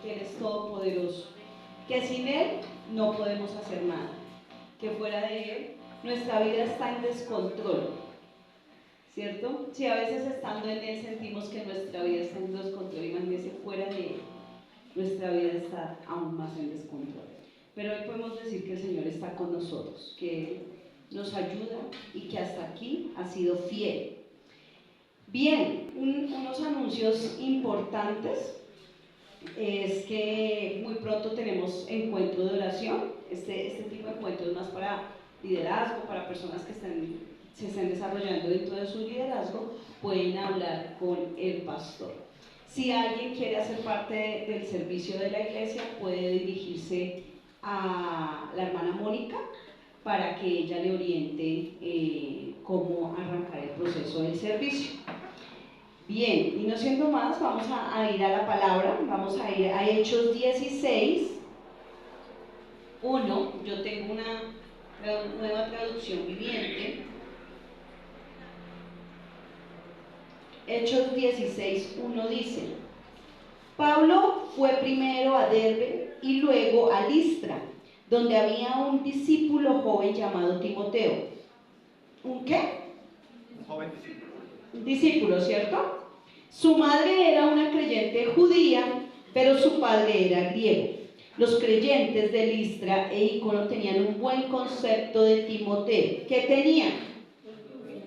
que Él es todopoderoso, que sin Él no podemos hacer nada, que fuera de Él nuestra vida está en descontrol, ¿cierto? Si a veces estando en Él sentimos que nuestra vida está en descontrol, imagínense fuera de Él, nuestra vida está aún más en descontrol. Pero hoy podemos decir que el Señor está con nosotros, que Él nos ayuda y que hasta aquí ha sido fiel. Bien, unos anuncios importantes es que muy pronto tenemos encuentro de oración. Este tipo de encuentros es más para liderazgo, para personas que se estén desarrollando dentro de su liderazgo, pueden hablar con el pastor. Si alguien quiere hacer parte del servicio de la iglesia, puede dirigirse a la hermana Mónica para que ella le oriente cómo arrancar el proceso del servicio. Bien, y no siendo más, vamos a ir a la palabra, vamos a ir a Hechos 16, 1, yo tengo una nueva traducción viviente. Hechos 16, 1 dice: Pablo fue primero a Derbe y luego a Listra, donde había un discípulo joven llamado Timoteo. ¿Un qué? Un joven discípulo. Un discípulo, ¿cierto? Su madre era una creyente judía, pero su padre era griego. Los creyentes de Listra e Icono tenían un buen concepto de Timoteo. ¿Qué tenían?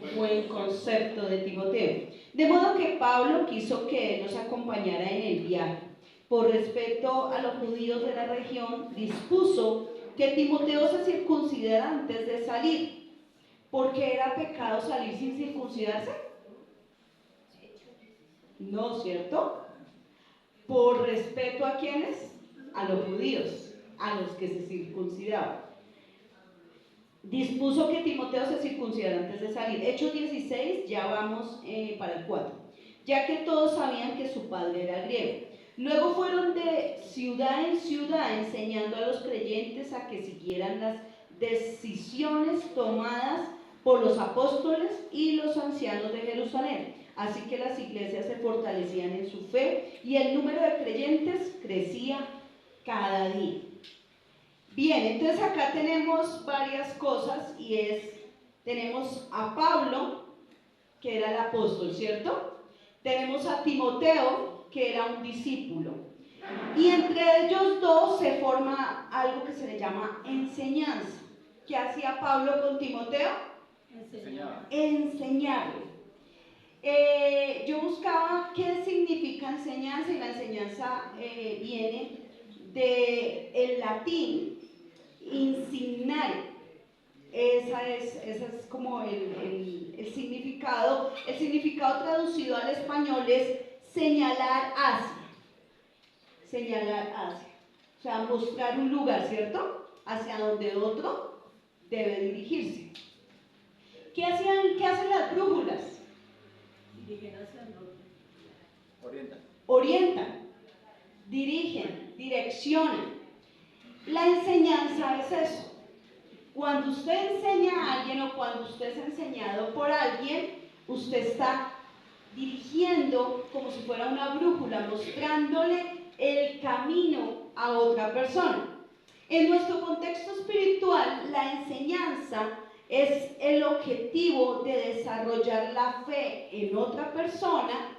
Un buen concepto de Timoteo. De modo que Pablo quiso que él nos acompañara en el viaje. Por respeto a los judíos de la región, dispuso que Timoteo se circuncidara antes de salir. ¿Por qué era pecado salir sin circuncidarse? No, ¿cierto? Por respeto a ¿quiénes? A los judíos, a los que se circuncidaban. Dispuso que Timoteo se circuncidara antes de salir. Hechos 16, ya vamos para el 4. Ya que todos sabían que su padre era griego. Luego fueron de ciudad en ciudad enseñando a los creyentes a que siguieran las decisiones tomadas por los apóstoles y los ancianos de Jerusalén. Así que las iglesias se fortalecían en su fe y el número de creyentes crecía cada día. Bien, entonces acá tenemos varias cosas tenemos a Pablo, que era el apóstol, ¿cierto? Tenemos a Timoteo, que era un discípulo. Y entre ellos dos se forma algo que se le llama enseñanza. ¿Qué hacía Pablo con Timoteo? Enseñarle. Yo buscaba qué significa enseñanza y la enseñanza viene del latín insignare. Ese es como el significado. El significado traducido al español es señalar hacia. Señalar hacia. O sea, mostrar un lugar, ¿cierto? Hacia donde otro debe dirigirse. ¿Qué hacen las brújulas? Dirigen hacia el norte. Orientan, dirigen, direccionan. La enseñanza es eso. Cuando usted enseña a alguien o cuando usted es enseñado por alguien, usted está dirigiendo como si fuera una brújula, mostrándole el camino a otra persona. En nuestro contexto espiritual, la enseñanza es el objetivo de desarrollar la fe en otra persona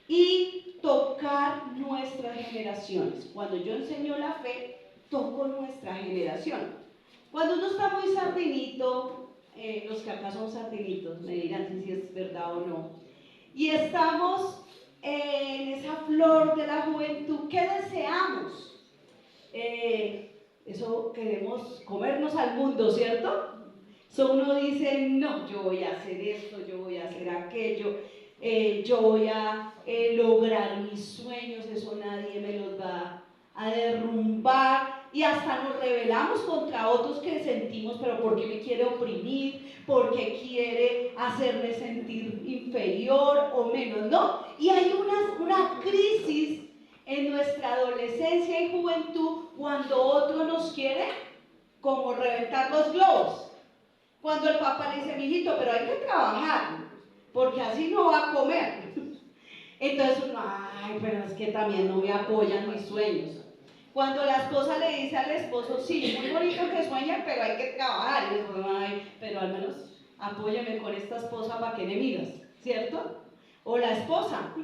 y tocar nuestras generaciones. Cuando yo enseño la fe, toco nuestra generación. Cuando uno está muy sardinito, los que acá son sardinitos me dirán si es verdad o no, y estamos en esa flor de la juventud, ¿qué deseamos? Eso queremos comernos al mundo, ¿cierto? So uno dice, no, yo voy a hacer esto, yo voy a hacer aquello, yo voy a lograr mis sueños, eso nadie me los va a derrumbar, y hasta nos rebelamos contra otros que sentimos, pero ¿por qué me quiere oprimir? ¿Por qué quiere hacerme sentir inferior o menos? No, y hay una crisis en nuestra adolescencia y juventud cuando otro nos quiere como reventar los globos. Cuando el papá le dice, mijito, pero hay que trabajar, porque así no va a comer. Entonces uno, ay, pero es que también no me apoyan mis sueños. Cuando la esposa le dice al esposo, sí, muy bonito que sueña, pero hay que trabajar. Y el esposo, ay, pero al menos apóyame con esta esposa para que me miras, ¿cierto? O la esposa.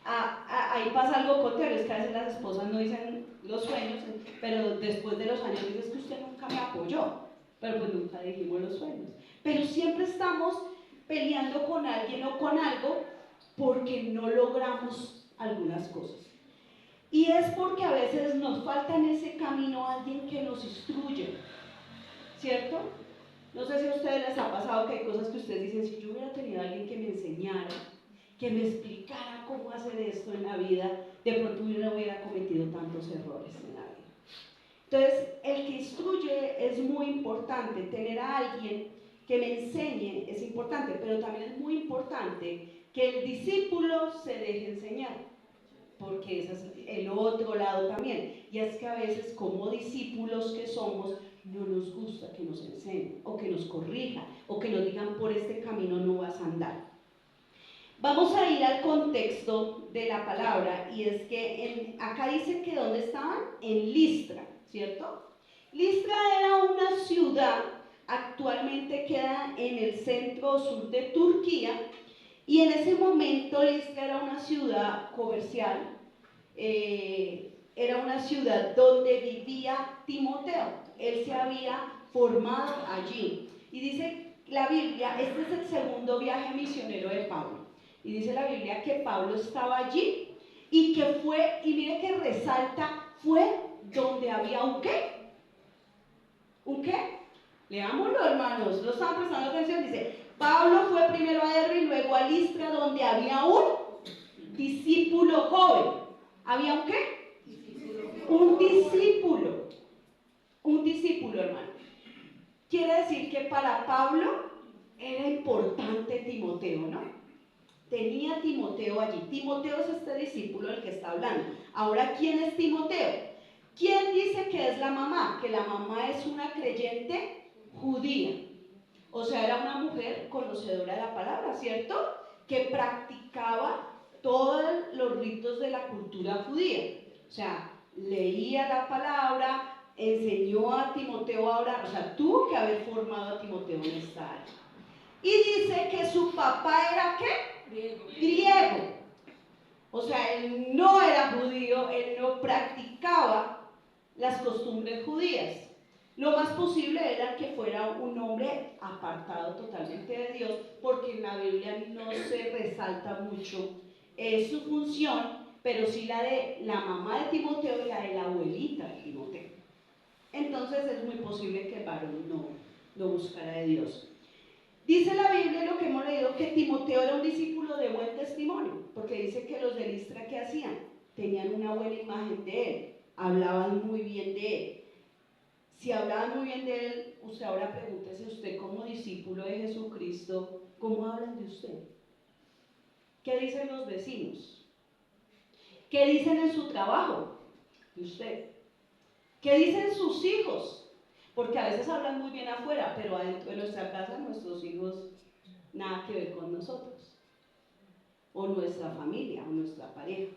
Ahí pasa algo contrario, es que a veces las esposas no dicen los sueños, pero después de los años dices que usted nunca me apoyó, pero pues nunca dijimos los sueños. Pero siempre estamos peleando con alguien o con algo porque no logramos algunas cosas. Y es porque a veces nos falta en ese camino alguien que nos instruye, ¿cierto? No sé si a ustedes les ha pasado que hay cosas que ustedes dicen, si yo hubiera tenido a alguien que me enseñara, que me explicara cómo hacer esto en la vida, de pronto no hubiera cometido tantos errores en la vida. Entonces, el que instruye es muy importante, tener a alguien que me enseñe es importante, pero también es muy importante que el discípulo se deje enseñar, porque ese es el otro lado también, y es que a veces como discípulos que somos, no nos gusta que nos enseñen, o que nos corrijan, o que nos digan por este camino no vas a andar. Vamos a ir al contexto de la palabra, y es que acá dice que ¿dónde estaban? En Listra, ¿cierto? Listra era una ciudad, actualmente queda en el centro sur de Turquía, y en ese momento Listra era una ciudad comercial, era una ciudad donde vivía Timoteo, él se había formado allí, y dice la Biblia, este es el segundo viaje misionero de Pablo. Y dice la Biblia que Pablo estaba allí y que fue, y mire que resalta, fue donde había un qué. ¿Un qué? Leámoslo, hermanos, no están prestando atención. Dice, Pablo fue primero a Derbe y luego a Listra, donde había un discípulo joven. ¿Había un qué? Un discípulo. Un discípulo, hermano. Quiere decir que para Pablo era importante Timoteo, ¿no? Tenía Timoteo allí. Timoteo es este discípulo del que está hablando. Ahora, ¿quién es Timoteo? ¿Quién dice que es la mamá? Que la mamá es una creyente judía. O sea, era una mujer conocedora de la palabra, ¿cierto? Que practicaba todos los ritos de la cultura judía. O sea, leía la palabra, enseñó a Timoteo a orar. O sea, tuvo que haber formado a Timoteo en esta área. Y dice que su papá era ¿qué? Griego. O sea, él no era judío, él no practicaba las costumbres judías. Lo más posible era que fuera un hombre apartado totalmente de Dios, porque en la Biblia no se resalta mucho su función, pero sí la de la mamá de Timoteo y la de la abuelita de Timoteo. Entonces es muy posible que el varón no buscara de Dios. Dice la Biblia, lo que hemos leído, que Timoteo era un discípulo de buen testimonio, porque dice que los de Listra, ¿qué hacían? Tenían una buena imagen de él, hablaban muy bien de él. Si hablaban muy bien de él, usted ahora pregúntese usted como discípulo de Jesucristo, ¿cómo hablan de usted? ¿Qué dicen los vecinos? ¿Qué dicen en su trabajo de usted? ¿Qué dicen sus hijos? Porque a veces hablan muy bien afuera, pero adentro de nuestra casa nuestros hijos nada que ver con nosotros, o nuestra familia, o nuestra pareja.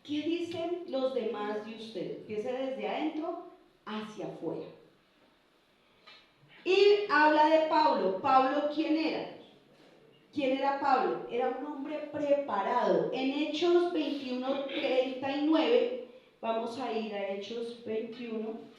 ¿Qué dicen los demás de usted? Empiece desde adentro hacia afuera. Y habla de Pablo. ¿Pablo quién era? ¿Quién era Pablo? Era un hombre preparado. En Hechos 21:39, vamos a ir a Hechos 21.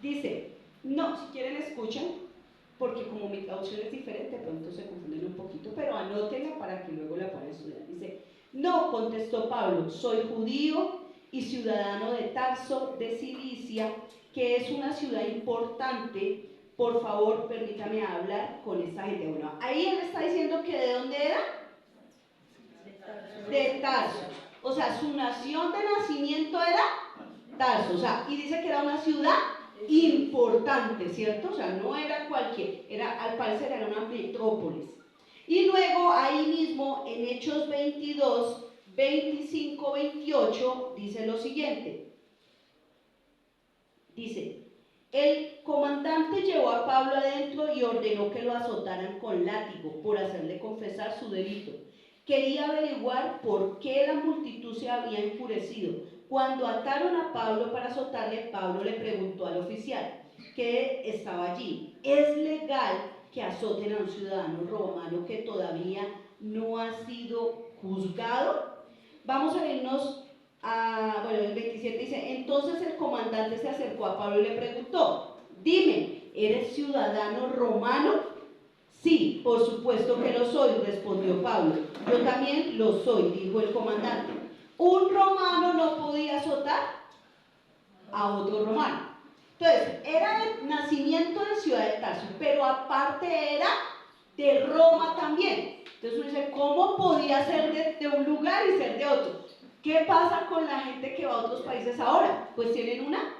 Dice, no, si quieren escuchen, porque como mi traducción es diferente, pronto se confunden un poquito, pero anótenla para que luego la puedan estudiar. Dice, no, contestó Pablo, soy judío y ciudadano de Tarso, de Cilicia, que es una ciudad importante. Por favor, permítame hablar con esta gente. Bueno, ahí él está diciendo que ¿de dónde era? De Tarso. O sea, su nación de nacimiento era Tarso. O sea, y dice que era una ciudad importante, ¿cierto? O sea, no era cualquier, al parecer era una metrópolis. Y luego ahí mismo en Hechos 22, 25, 28 dice lo siguiente. Dice, El comandante llevó a Pablo adentro y ordenó que lo azotaran con látigo por hacerle confesar su delito. Quería averiguar por qué la multitud se había enfurecido. Cuando ataron a Pablo para azotarle, Pablo le preguntó al oficial que estaba allí: ¿es legal que azoten a un ciudadano romano que todavía no ha sido juzgado? Vamos a irnos bueno, el 27 dice: entonces el comandante se acercó a Pablo y le preguntó: dime, ¿eres ciudadano romano? Sí, por supuesto que lo soy, respondió Pablo. Yo también lo soy, dijo el comandante. Un romano no podía azotar a otro romano. Entonces, era de nacimiento en Ciudad de Tarso, pero aparte era de Roma también. Entonces uno dice, ¿cómo podía ser de un lugar y ser de otro? ¿Qué pasa con la gente que va a otros países ahora? Pues tienen una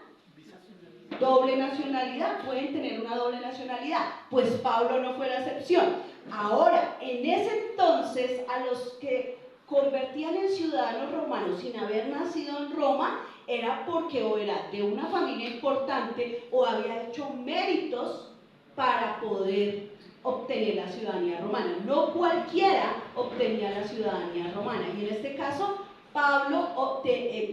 doble nacionalidad, pueden tener una doble nacionalidad. Pues Pablo no fue la excepción. Ahora, en ese entonces, a los que convertían en ciudadanos romanos sin haber nacido en Roma, era porque o era de una familia importante o había hecho méritos para poder obtener la ciudadanía romana. No cualquiera obtenía la ciudadanía romana. Y en este caso, Pablo,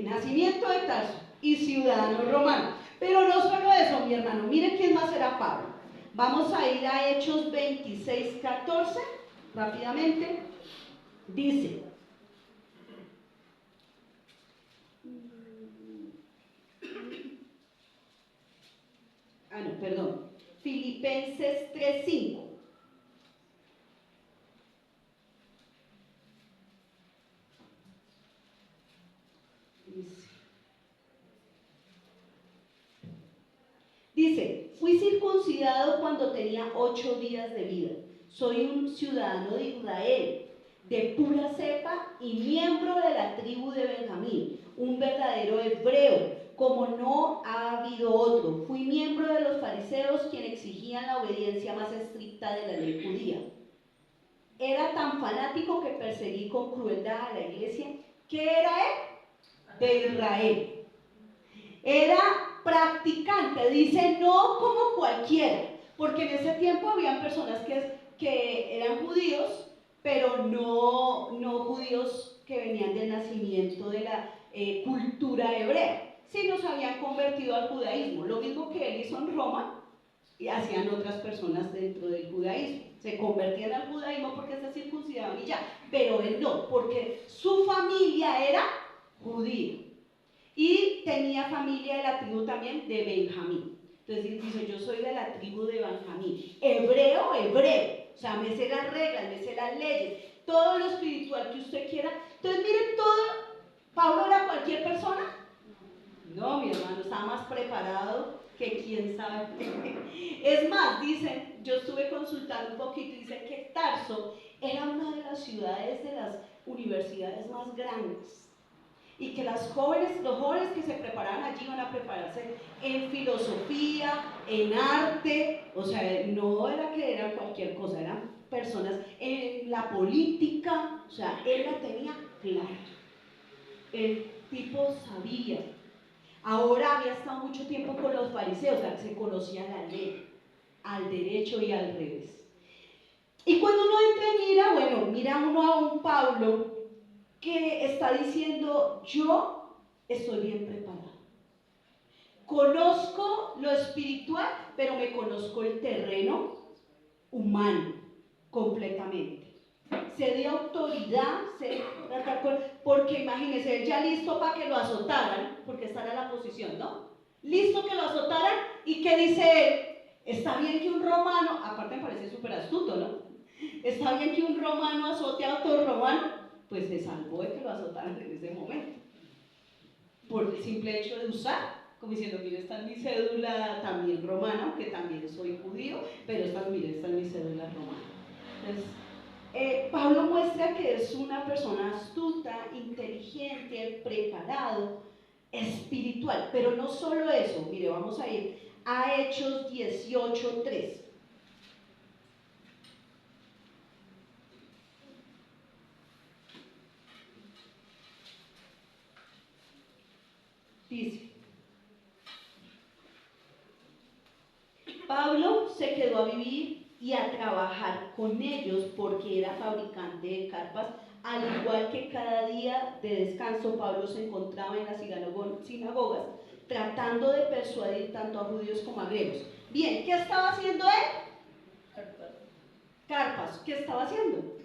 nacimiento de Tarso y ciudadano romano. Pero no solo eso, mi hermano, miren quién más era Pablo. Vamos a ir a Hechos 26, 14, rápidamente. Dice, no, perdón, Filipenses 3, 5. Dice, fui circuncidado cuando tenía 8 días de vida. Soy un ciudadano de Israel, de pura cepa y miembro de la tribu de Benjamín, un verdadero hebreo, como no ha habido otro. Fui miembro de los fariseos, quienes exigían la obediencia más estricta de la ley judía. Era tan fanático que perseguí con crueldad a la iglesia. ¿Qué era él? De Israel. Era practicante, dice, no como cualquiera, porque en ese tiempo habían personas que eran judíos, pero no judíos que venían del nacimiento de la cultura hebrea, sino se habían convertido al judaísmo. Lo mismo que él hizo en Roma y hacían otras personas dentro del judaísmo. Se convertían al judaísmo porque se circuncidaban y ya, pero él no, porque su familia era judía. Y tenía familia de la tribu también de Benjamín. Entonces dice, yo soy de la tribu de Benjamín. Hebreo, hebreo. O sea, me sé las reglas, me sé las leyes, todo lo espiritual que usted quiera. Entonces miren todo. ¿Pablo era cualquier persona? No, mi hermano, estaba más preparado que quién sabe. Es más, dicen, yo estuve consultando un poquito y dice que Tarso era una de las ciudades de las universidades más grandes. Y que los jóvenes que se preparaban allí iban a prepararse en filosofía, en arte, o sea, no era que eran cualquier cosa, eran personas en la política, o sea, él la tenía clara. El tipo sabía. Ahora había estado mucho tiempo con los fariseos, o sea, se conocía la ley, al derecho y al revés. Y cuando uno entra y mira, bueno, mira uno a un Pablo que está diciendo, yo estoy bien preparado. Conozco lo espiritual, pero me conozco el terreno humano completamente. Sé de autoridad, sé porque imagínense, él ya listo para que lo azotaran, porque esta era la posición, ¿no? Listo que lo azotaran, y ¿qué dice él? Está bien que un romano, aparte me parece súper astuto, ¿no? Está bien que un romano azote a otro romano, pues se salvó de que lo azotaran en ese momento, por el simple hecho de usar, como diciendo, mire, esta es mi cédula también romana, aunque también soy judío, pero mire, esta es mi cédula romana. Entonces, Pablo muestra que es una persona astuta, inteligente, preparado, espiritual, pero no solo eso. Mire, vamos a ir a Hechos 18:3. Dice, trabajar con ellos porque era fabricante de carpas, al igual que cada día de descanso Pablo se encontraba en las sinagogas tratando de persuadir tanto a judíos como a griegos. Bien, ¿qué estaba haciendo él? Carpas, ¿qué estaba haciendo?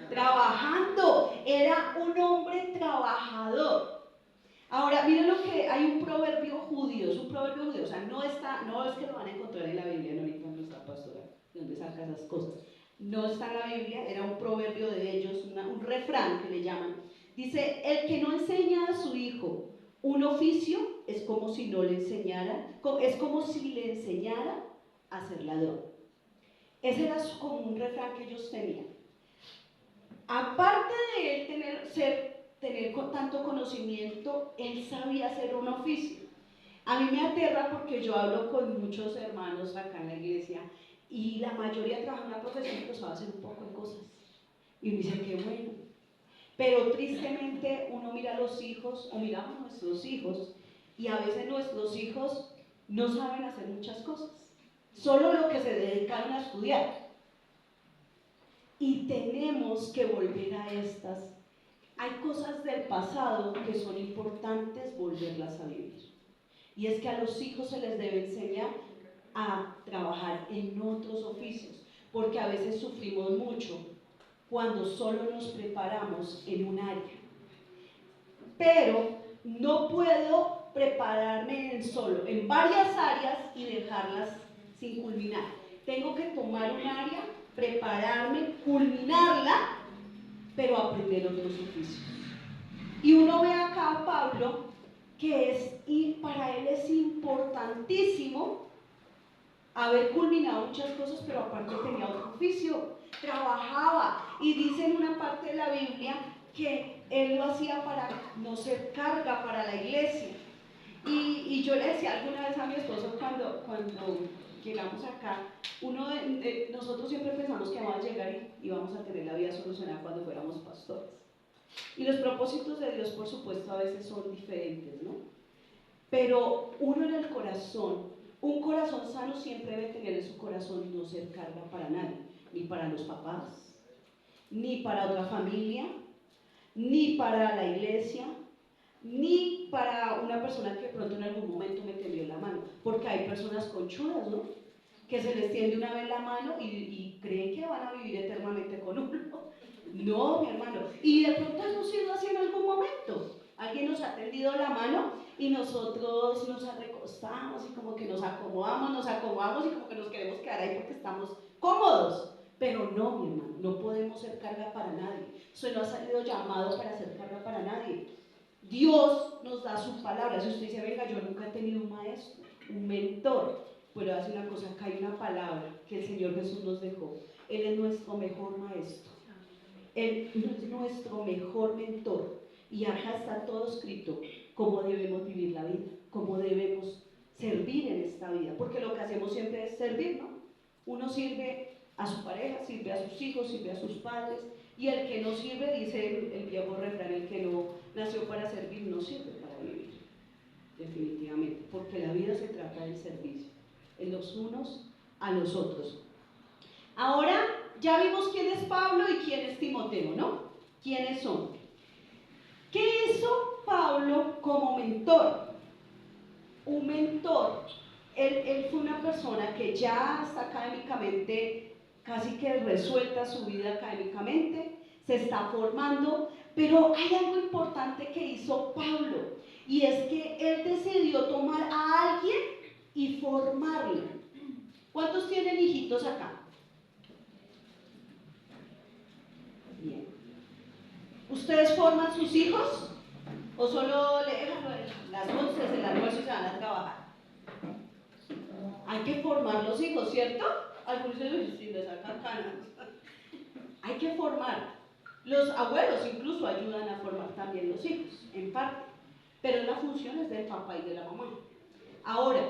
Trabajando. Era un hombre trabajador. Ahora, miren lo que hay un proverbio judío, es un proverbio judío, o sea, no es que lo van a encontrar en la Biblia, no ahorita no está pastora, ¿de dónde saca esas cosas? No está en la Biblia, era un proverbio de ellos, un refrán que le llaman. Dice, el que no enseña a su hijo un oficio es como si no le enseñara, es como si le enseñara a ser ladrón. Ese era como un refrán que ellos tenían. Aparte de él tener tanto conocimiento, él sabía hacer un oficio. A mí me aterra porque yo hablo con muchos hermanos acá en la iglesia y la mayoría trabaja en una profesión pero sabe hacer un poco de cosas. Y uno dice, qué bueno. Pero tristemente uno mira a los hijos o miramos a nuestros hijos y a veces nuestros hijos no saben hacer muchas cosas. Solo lo que se dedicaron a estudiar. Y tenemos que volver a estas. Hay cosas del pasado que son importantes volverlas a vivir. Y es que a los hijos se les debe enseñar a trabajar en otros oficios, porque a veces sufrimos mucho cuando solo nos preparamos en un área. Pero no puedo prepararme en varias áreas y dejarlas sin culminar. Tengo que tomar un área, prepararme, culminarla, pero aprender otros oficios. Y uno ve acá a Pablo y para él es importantísimo haber culminado muchas cosas, pero aparte tenía otro oficio, trabajaba, y dice en una parte de la Biblia que él lo hacía para no ser carga para la iglesia. Y yo le decía alguna vez a mi esposo cuando llegamos acá, nosotros siempre pensamos que vamos a llegar y vamos a tener la vida solucionada cuando fuéramos pastores. Y los propósitos de Dios, por supuesto, a veces son diferentes, ¿no? Pero uno en el corazón, un corazón sano siempre debe tener en su corazón no ser carga para nadie, ni para los papás, ni para otra familia, ni para la iglesia, ni para una persona que de pronto en algún momento me tendió la mano, porque hay personas conchudas, ¿no? Que se les tiende una vez la mano y creen que van a vivir eternamente con uno. No, mi hermano. Y de pronto hemos sido así en algún momento. Alguien nos ha tendido la mano y nosotros nos recostamos y como que nos acomodamos y como que nos queremos quedar ahí porque estamos cómodos. Pero no, mi hermano, no podemos ser carga para nadie. Eso no ha salido llamado para ser carga para nadie. Dios nos da su palabra. Si usted dice, venga, yo nunca he tenido un maestro, un mentor, pero hace una cosa, acá hay una palabra que el Señor Jesús nos dejó. Él es nuestro mejor maestro. Él es nuestro mejor mentor. Y acá está todo escrito, cómo debemos vivir la vida, cómo debemos servir en esta vida. Porque lo que hacemos siempre es servir, ¿no? Uno sirve a su pareja, sirve a sus hijos, sirve a sus padres. Y el que no sirve, dice el viejo refrán, el que no nació para servir, no sirve para vivir. Definitivamente. Porque la vida se trata del servicio, en los unos a los otros. Ahora ya vimos quién es Pablo y quién es Timoteo, ¿no? ¿Quiénes son? ¿Qué hizo Pablo como mentor? Un mentor, él fue una persona que ya está académicamente, casi que resuelta su vida académicamente, se está formando, pero hay algo importante que hizo Pablo, y es que él decidió tomar a alguien y formarlo. ¿Cuántos tienen hijitos acá? Bien. ¿Ustedes forman sus hijos? ¿O solo le dejan las 11 del almuerzo y se van a trabajar? Hay que formar los hijos, ¿cierto? Algunos dicen, si les sacan canas. Hay que formar. Los abuelos incluso ayudan a formar también los hijos, en parte. Pero la función es del papá y de la mamá. Ahora,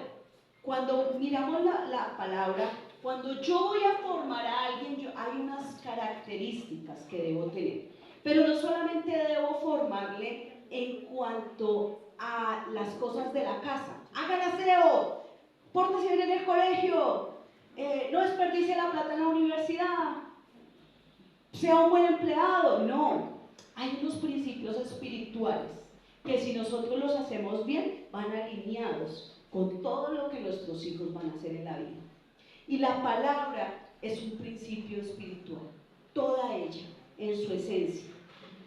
cuando miramos la palabra, cuando yo voy a formar a alguien, hay unas características que debo tener. Pero no solamente debo formarle en cuanto a las cosas de la casa. Hagan aseo, pórtese bien en el colegio, no desperdicie la plata en la universidad, sea un buen empleado. No, hay unos principios espirituales que si nosotros los hacemos bien, van alineados con todo lo que nuestros hijos van a hacer en la vida. Y la palabra es un principio espiritual, toda ella, en su esencia.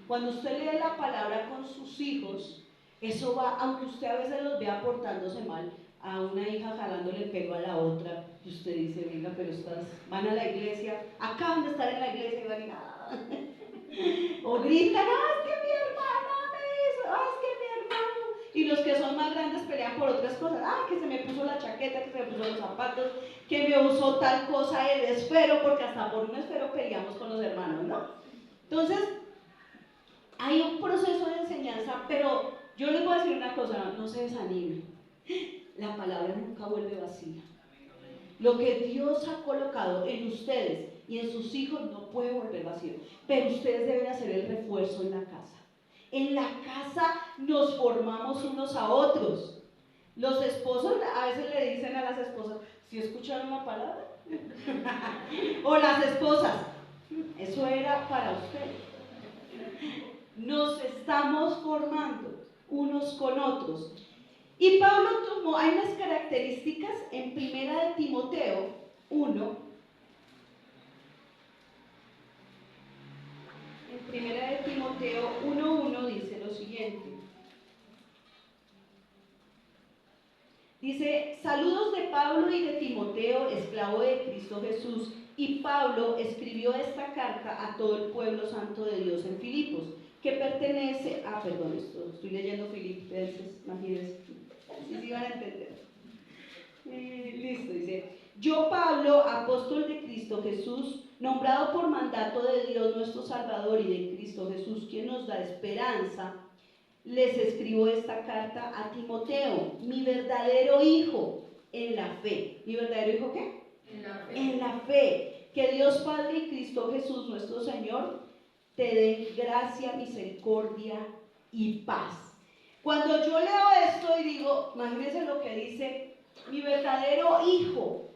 Cuando usted lee la palabra con sus hijos, eso va, aunque usted a veces los vea portándose mal, a una hija jalándole el pelo a la otra, y usted dice, venga, pero van a la iglesia, acaban de estar en la iglesia y van y nada. O gritan, es que mi hermana me hizo, es que mi hermano. Y los que son más grandes pelean por otras cosas, que se me puso la chaqueta, que se me puso los zapatos, que me usó tal cosa, el esfero, porque hasta por un esfero peleamos con los hermanos, ¿no? Entonces, hay un proceso de enseñanza, pero yo les voy a decir una cosa, no se desanimen. La palabra nunca vuelve vacía. Lo que Dios ha colocado en ustedes y en sus hijos no puede volver vacío, pero ustedes deben hacer el refuerzo en la casa. En la casa nos formamos unos a otros. Los esposos a veces le dicen a las esposas, ¿sí escucharon la palabra? O las esposas, eso era para usted. Nos estamos formando unos con otros. Y Pablo tomó, hay unas características en Primera de Timoteo 1. En Primera de Timoteo 1:1 dice lo siguiente. Dice, saludos de Pablo y de Timoteo, esclavo de Cristo Jesús. Y Pablo escribió esta carta a todo el pueblo santo de Dios en Filipos, que pertenece, estoy leyendo Filipenses, imagínense, si van a entender. Listo, dice, yo Pablo, apóstol de Cristo Jesús, nombrado por mandato de Dios nuestro Salvador y de Cristo Jesús, quien nos da esperanza, les escribo esta carta a Timoteo, mi verdadero hijo en la fe. ¿Mi verdadero hijo qué? En la fe. En la fe. Que Dios Padre y Cristo Jesús nuestro Señor te den gracia, misericordia y paz. Cuando yo leo esto y digo, imagínense lo que dice mi verdadero hijo,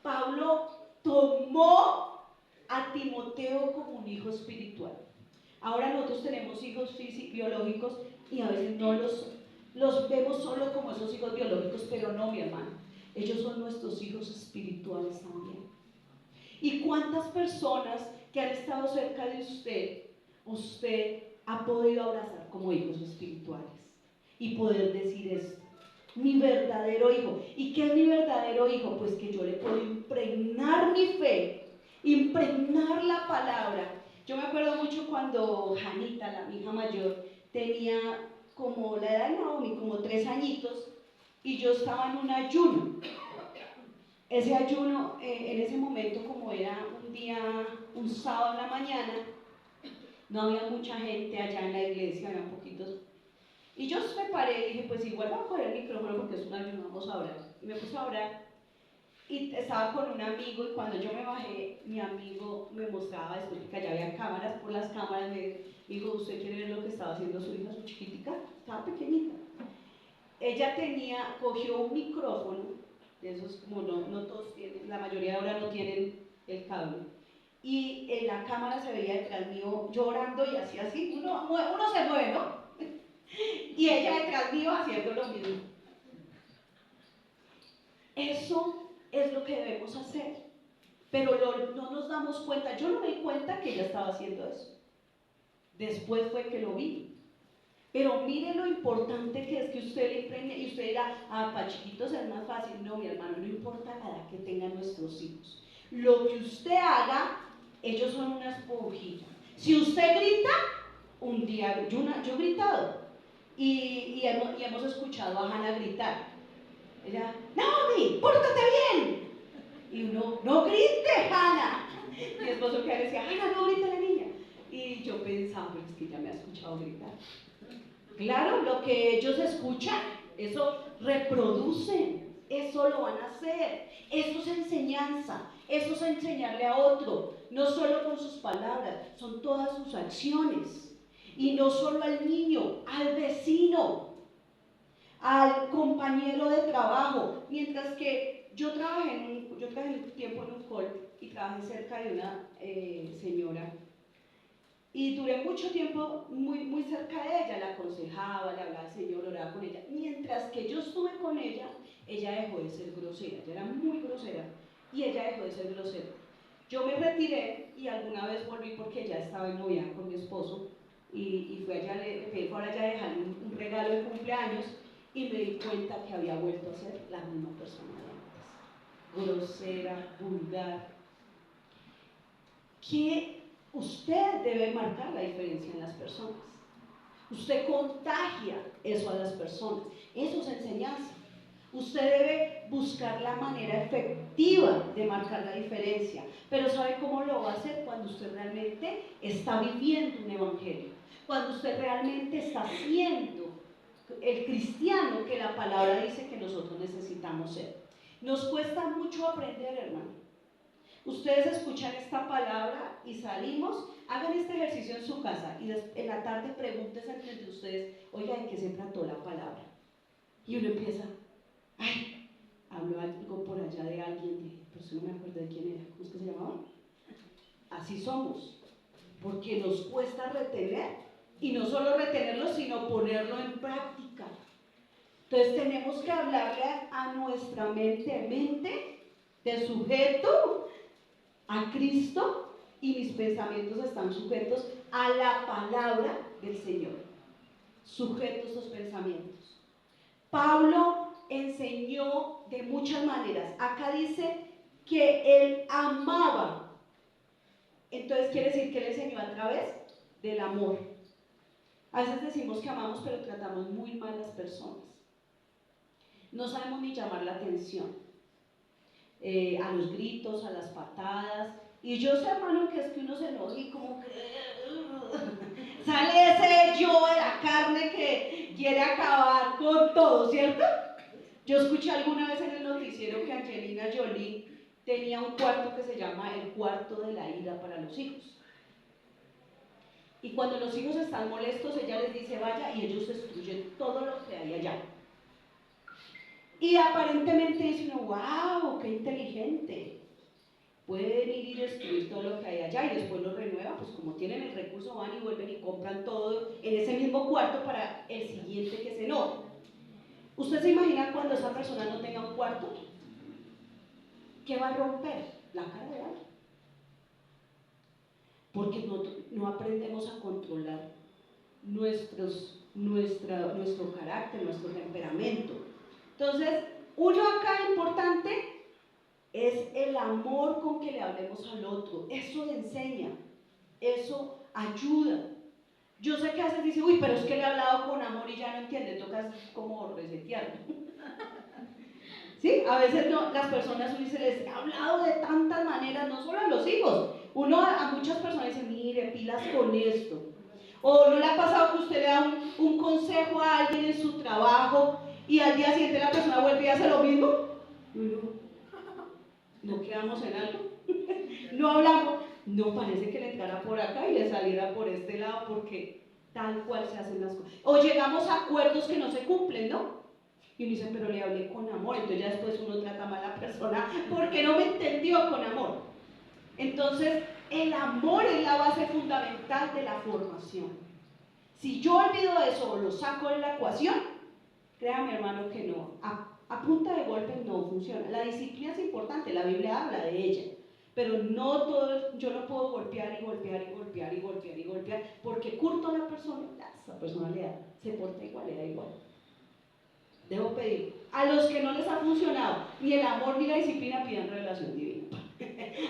Pablo tomó a Timoteo como un hijo espiritual. Ahora nosotros tenemos hijos biológicos y a veces no los vemos solo como esos hijos biológicos, pero no, mi hermano, ellos son nuestros hijos espirituales también. ¿Y cuántas personas que han estado cerca de usted ha podido abrazar como hijos espirituales y poder decir esto? Mi verdadero hijo. ¿Y qué es mi verdadero hijo? Pues que yo le puedo impregnar mi fe, impregnar la palabra. Yo me acuerdo mucho cuando Janita, mi hija mayor, tenía como la edad de Naomi, como 3 añitos, y yo estaba en un ayuno. Ese ayuno, en ese momento, como era un sábado en la mañana, no había mucha gente allá en la iglesia, había poquitos. Y yo me paré y dije, pues igual voy a poner el micrófono porque es un ayuno, vamos a orar. Y me puse a orar. Y estaba con un amigo y cuando yo me bajé, mi amigo me mostraba, después que allá había cámaras, por las cámaras me dijo, ¿usted quiere ver lo que estaba haciendo su hija, su chiquitica? Estaba pequeñita. Ella cogió un micrófono, de esos como no todos tienen, la mayoría ahora no tienen el cable, y en la cámara se veía detrás mío llorando y hacía así, uno se mueve, ¿no? Y ella detrás mío haciendo lo mismo. Eso es lo que debemos hacer, pero no nos damos cuenta. Yo no me di cuenta que ella estaba haciendo eso, después fue que lo vi. Pero mire lo importante que es que usted le impregne. Y usted dirá, para chiquitos es más fácil. No, mi hermano, no importa la edad que tengan nuestros hijos, lo que usted haga, ellos son una esponjilla. Si usted grita, un día, yo he gritado y hemos escuchado a Hannah gritar. Ella, Naomi, pórtate bien. Y uno, no grite, Hannah. Mi esposo que decía, Hannah, no grite la niña. Y yo pensaba, pero es que ya me ha escuchado gritar. Claro, lo que ellos escuchan, eso reproducen, eso lo van a hacer. Eso es enseñanza, eso es enseñarle a otro, no solo con sus palabras, son todas sus acciones. Y no solo al niño, al vecino, al compañero de trabajo. Mientras que yo trabajé un tiempo en un call y trabajé cerca de una señora y duré mucho tiempo muy cerca de ella, la aconsejaba, le hablaba al Señor, oraba con ella. Mientras que yo estuve con ella, ella dejó de ser grosera, ella era muy grosera y ella dejó de ser grosera. Yo me retiré y alguna vez volví porque ya estaba en novia con mi esposo y fui allá, fue allá a dejarle un regalo de cumpleaños y me di cuenta que había vuelto a ser la misma persona de antes, grosera, vulgar. Que usted debe marcar la diferencia en las personas. Usted contagia eso a las personas. Eso es enseñanza. Usted debe buscar la manera efectiva de marcar la diferencia. Pero ¿sabe cómo lo va a hacer? Cuando usted realmente está viviendo un evangelio. Cuando usted realmente está siendo el cristiano que la palabra dice que nosotros necesitamos ser. Nos cuesta mucho aprender, hermano. Ustedes escuchan esta palabra y salimos, hagan este ejercicio en su casa y en la tarde pregúntense entre ustedes, oiga, ¿en qué se trató la palabra? Y uno empieza, ay, habló algo por allá de alguien, por eso no me acuerdo de quién era, ¿cómo es que se llamaba? Así somos, porque nos cuesta retener, y no solo retenerlo, sino ponerlo en práctica. Entonces tenemos que hablarle a nuestra mente de sujeto a Cristo, y mis pensamientos están sujetos a la palabra del Señor. Sujetos esos pensamientos. Pablo enseñó de muchas maneras. Acá dice que él amaba. Entonces quiere decir que él enseñó a través del amor. A veces decimos que amamos, pero tratamos muy mal a las personas. No sabemos ni llamar la atención. A los gritos, a las patadas. Y yo sé, hermano, que es que uno se enoja y como que sale ese yo de la carne que quiere acabar con todo, ¿cierto? Yo escuché alguna vez en el noticiero que Angelina Jolie tenía un cuarto que se llama el cuarto de la ira para los hijos. Y cuando los hijos están molestos, ella les dice vaya y ellos destruyen todo lo que hay allá. Y aparentemente dice uno, wow, qué inteligente. Pueden ir y destruir todo lo que hay allá y después lo renueva, pues como tienen el recurso van y vuelven y compran todo en ese mismo cuarto para el siguiente que se enoje. ¿Usted se imagina cuando esa persona no tenga un cuarto? ¿Qué va a romper? La cara de alguien. Porque no aprendemos a controlar nuestro carácter, nuestro temperamento. Entonces, uno acá importante es el amor con que le hablemos al otro. Eso le enseña, eso ayuda. Yo sé que a veces dice, uy, pero es que le he hablado con amor y ya no entiende, toca como resetearlo. ¿Sí? A veces no, las personas uno se les ha hablado de tantas maneras, no solo a los hijos. Uno a muchas personas dice, mire, pilas con esto. O no le ha pasado que usted le da un consejo a alguien en su trabajo y al día siguiente la persona vuelve y hace lo mismo. ¿No quedamos en algo? No hablamos. No, parece que le entrara por acá y le saliera por este lado porque tal cual se hacen las cosas. O llegamos a acuerdos que no se cumplen, ¿no? Y uno dice, pero le hablé con amor. Entonces ya después uno trata mal a la persona porque no me entendió con amor. Entonces, el amor es la base fundamental de la formación. Si yo olvido eso o lo saco de la ecuación, créame, hermano, que no. A punta de golpes no funciona. La disciplina es importante, la Biblia habla de ella. Pero no todo, yo no puedo golpear y golpear y golpear y golpear y golpear, porque curto a la persona, esa personalidad se porta igual, era igual. Debo pedir. A los que no les ha funcionado ni el amor ni la disciplina, pidan revelación divina.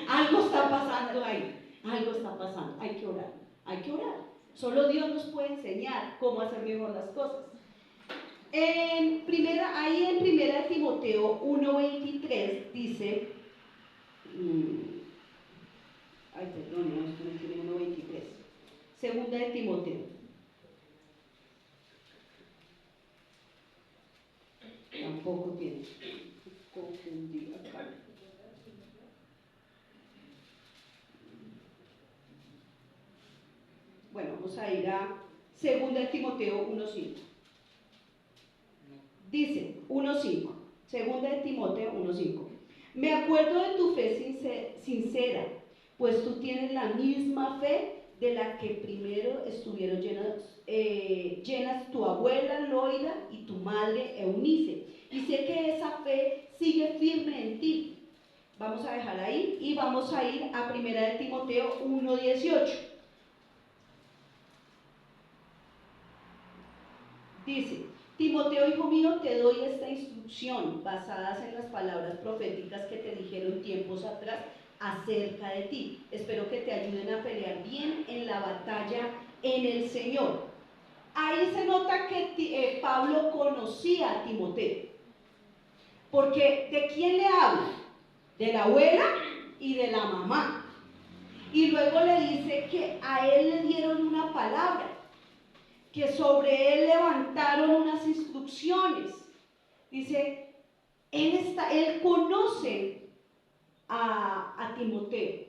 Algo está pasando ahí, algo está pasando, hay que orar, hay que orar. Solo Dios nos puede enseñar cómo hacer mejor las cosas. Ahí en primera de Timoteo 1:23 dice, ay, perdón, no tiene 1:23. Segunda de Timoteo. Tampoco tiene. Confundí acá. Bueno, vamos a ir a segunda de Timoteo 1:5. Dice 1:5. Segunda de Timoteo 1:5. Me acuerdo de tu fe sincera, pues tú tienes la misma fe de la que primero estuvieron llenas tu abuela Loida y tu madre Eunice. Y sé que esa fe sigue firme en ti. Vamos a dejar ahí y vamos a ir a 1 de Timoteo 1:18. Dice: Timoteo, hijo mío, te doy esta instrucción basadas en las palabras proféticas que te dijeron tiempos atrás acerca de ti. Espero que te ayuden a pelear bien en la batalla en el Señor. Ahí se nota que Pablo conocía a Timoteo. Porque ¿de quién le habla? De la abuela y de la mamá. Y luego le dice que a él le dieron una palabra, que sobre él levantaron unas instrucciones. Dice, él conoce a Timoteo.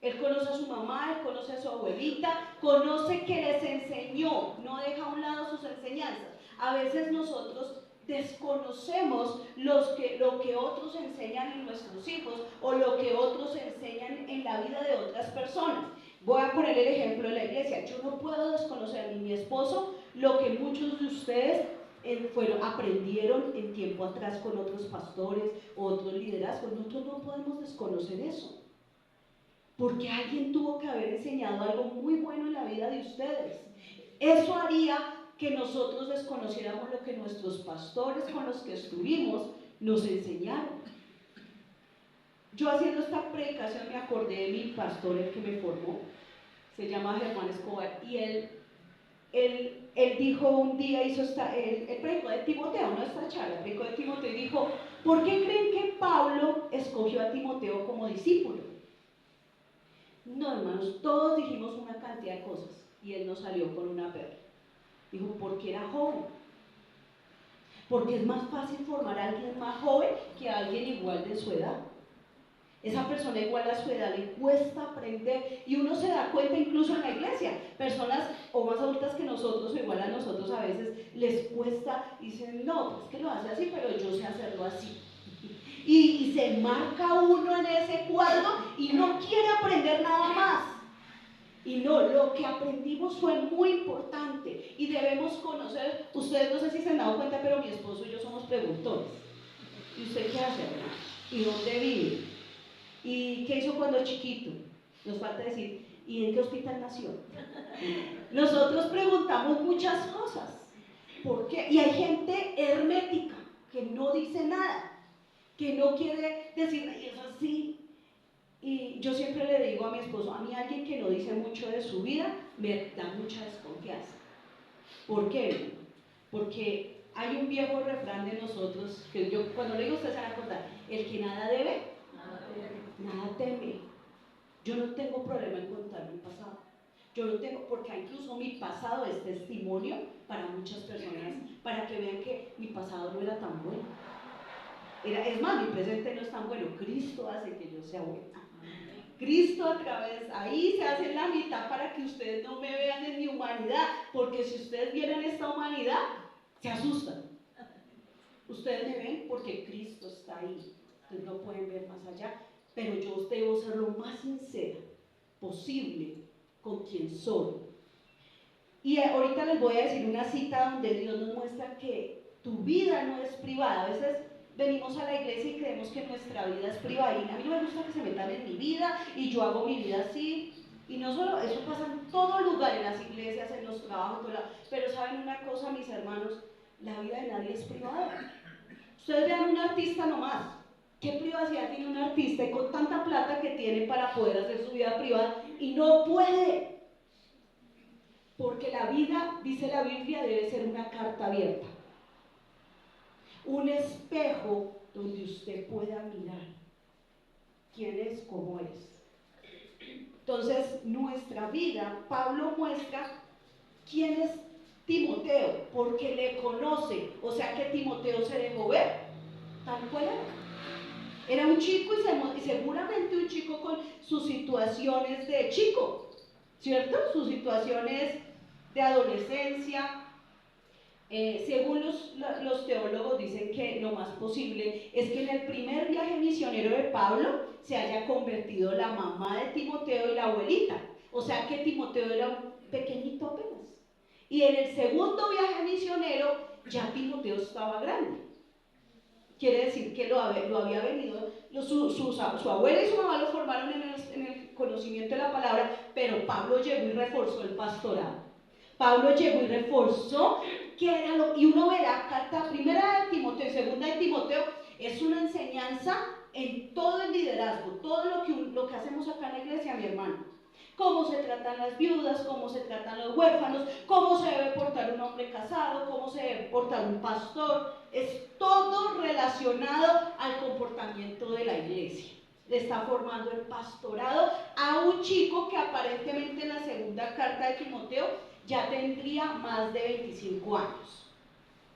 Él conoce a su mamá, él conoce a su abuelita, conoce que les enseñó, no deja a un lado sus enseñanzas. A veces nosotros desconocemos lo que otros enseñan en nuestros hijos o lo que otros enseñan en la vida de otras personas. Voy a poner el ejemplo de la iglesia. Yo no puedo desconocer ni mi esposo lo que muchos de ustedes aprendieron en tiempo atrás con otros pastores o otros liderazgos. Nosotros no podemos desconocer eso, porque alguien tuvo que haber enseñado algo muy bueno en la vida de ustedes. Eso haría que nosotros desconociéramos lo que nuestros pastores con los que estuvimos nos enseñaron. Yo haciendo esta predicación me acordé de mi pastor, el que me formó, se llama Germán Escobar, y él dijo un día, el predicó de Timoteo, no esta charla, predicó de Timoteo y dijo: ¿por qué creen que Pablo escogió a Timoteo como discípulo? No, hermanos, todos dijimos una cantidad de cosas y él nos salió con una perla. Dijo: porque era joven. Porque es más fácil formar a alguien más joven que a alguien igual de su edad. Esa persona igual a su edad le cuesta aprender, y uno se da cuenta incluso en la iglesia, personas o más adultas que nosotros o igual a nosotros a veces les cuesta, y dicen: no, pues que lo hace así, pero yo sé hacerlo así. Y se marca uno en ese cuadro y no quiere aprender nada más. Y no, lo que aprendimos fue muy importante y debemos conocer. Ustedes no sé si se han dado cuenta, pero mi esposo y yo somos preguntones. ¿Y usted qué hace, hermano? ¿Y dónde vive? ¿Y qué hizo cuando chiquito? Nos falta decir: ¿y en qué hospital nació? Nosotros preguntamos muchas cosas. ¿Por qué? Y hay gente hermética que no dice nada, que no quiere decir nada, y es así. Y yo siempre le digo a mi esposo: a mí alguien que no dice mucho de su vida me da mucha desconfianza. ¿Por qué? Porque hay un viejo refrán de nosotros, que yo cuando le digo, ustedes se van a acordar: el que nada debe, nada teme. Yo no tengo problema en contar mi pasado. Yo no tengo, porque incluso mi pasado es testimonio para muchas personas, para que vean que mi pasado no era tan bueno. Es más, mi presente no es tan bueno. Cristo hace que yo sea buena. Cristo a través, ahí se hace la mitad para que ustedes no me vean en mi humanidad, porque si ustedes vieran esta humanidad, se asustan. Ustedes me ven porque Cristo está ahí, ustedes no pueden ver más allá, pero yo debo ser lo más sincera posible con quien soy. Y ahorita les voy a decir una cita donde Dios nos muestra que tu vida no es privada. A veces venimos a la iglesia y creemos que nuestra vida es privada, y a mí no me gusta que se metan en mi vida y yo hago mi vida así. Y no solo eso, pasa en todo lugar, en las iglesias, en los trabajos, en todo lado. Pero saben una cosa, mis hermanos, la vida de nadie es privada. Ustedes vean un artista nomás. ¿Qué privacidad tiene un artista con tanta plata que tiene para poder hacer su vida privada y no puede? Porque la vida, dice la Biblia, debe ser una carta abierta, un espejo donde usted pueda mirar quién es, cómo es. Entonces, nuestra vida, Pablo muestra quién es Timoteo, porque le conoce. O sea que Timoteo se dejó ver tal cual era. Era un chico y seguramente un chico con sus situaciones de chico, ¿cierto? Sus situaciones de adolescencia. Según los teólogos dicen que lo más posible es que en el primer viaje misionero de Pablo se haya convertido la mamá de Timoteo y la abuelita. O sea que Timoteo era un pequeñito apenas. Y en el segundo viaje misionero ya Timoteo estaba grande. Quiere decir que lo había venido, su abuela y su mamá lo formaron en el conocimiento de la palabra, pero Pablo llegó y reforzó el pastorado. Pablo llegó y reforzó qué era lo, y uno ve la carta primera de Timoteo y segunda de Timoteo, es una enseñanza en todo el liderazgo, todo lo que hacemos acá en la iglesia, mi hermano. Cómo se tratan las viudas, cómo se tratan los huérfanos, cómo se debe portar un hombre casado, cómo se debe portar un pastor. Es todo relacionado al comportamiento de la iglesia. Le está formando el pastorado a un chico que aparentemente en la segunda carta de Timoteo ya tendría más de 25 años.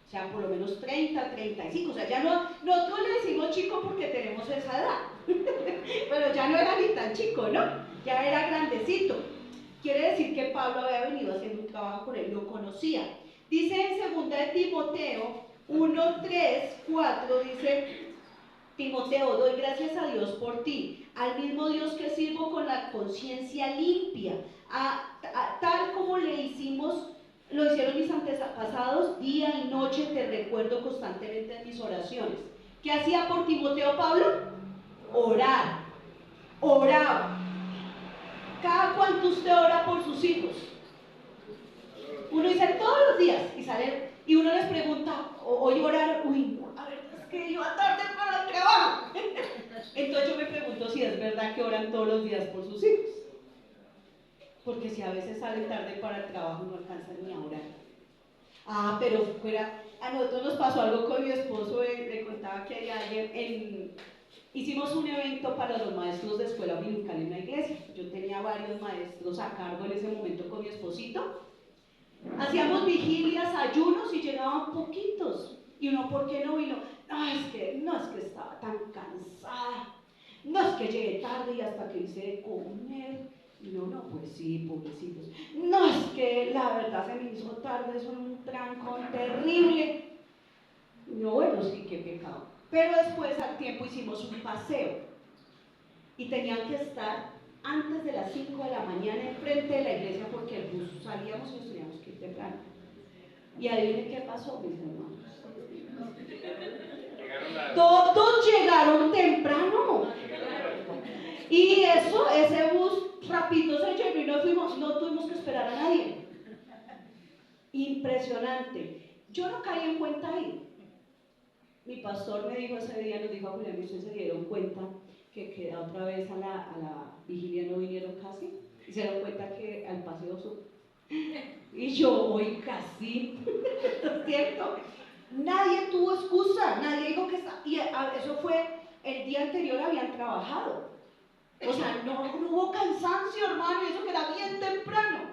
O sea, por lo menos 30, 35. O sea, ya no, nosotros le decimos chico porque tenemos esa edad. Pero ya no era ni tan chico, ¿no? Ya era grandecito. Quiere decir que Pablo había venido haciendo un trabajo con él, lo conocía. Dice en 2 de Timoteo 1, 3, 4, dice: Timoteo, doy gracias a Dios por ti, al mismo Dios que sirvo con la conciencia limpia, tal como lo hicieron mis antepasados, día y noche te recuerdo constantemente en mis oraciones. ¿Qué hacía por Timoteo Pablo? Orar, oraba. ¿Cada cuánto usted ora por sus hijos? Uno dice todos los días y sale, y uno les pregunta, hoy orar, uy, a ver, es que yo a tarde para el trabajo. Entonces yo me pregunto si es verdad que oran todos los días por sus hijos. Porque si a veces salen tarde para el trabajo no alcanzan ni a orar. Pero a nosotros nos pasó algo con mi esposo, le contaba que ayer hicimos un evento para los maestros de escuela dominical en la iglesia. Yo tenía varios maestros a cargo en ese momento con mi esposito. Hacíamos vigilias, ayunos y llegaban poquitos. Y uno, ¿por qué no vino? No es que estaba tan cansada. No es que llegué tarde y hasta que hice de comer. No, pues sí, pobrecitos. No, es que la verdad se me hizo tarde, es un trancón terrible. No, bueno, sí, qué pecado. Pero después al tiempo hicimos un paseo y tenían que estar antes de las 5 de la mañana enfrente de la iglesia porque el bus salíamos y nos teníamos que ir temprano. Y adivinen qué pasó, mis hermanos. Todos llegaron temprano. Y ese bus rapidito se llenó y no tuvimos que esperar a nadie. Impresionante. Yo no caí en cuenta ahí. Mi pastor me dijo ese día, nos dijo a Julián, ¿ustedes se dieron cuenta que otra vez a la vigilia no vinieron casi? Y se dieron cuenta que al paseo y yo voy casi, ¿es cierto? Nadie tuvo excusa, nadie dijo que está, y eso fue, el día anterior habían trabajado. O sea, no hubo cansancio, hermano, y eso que era bien temprano.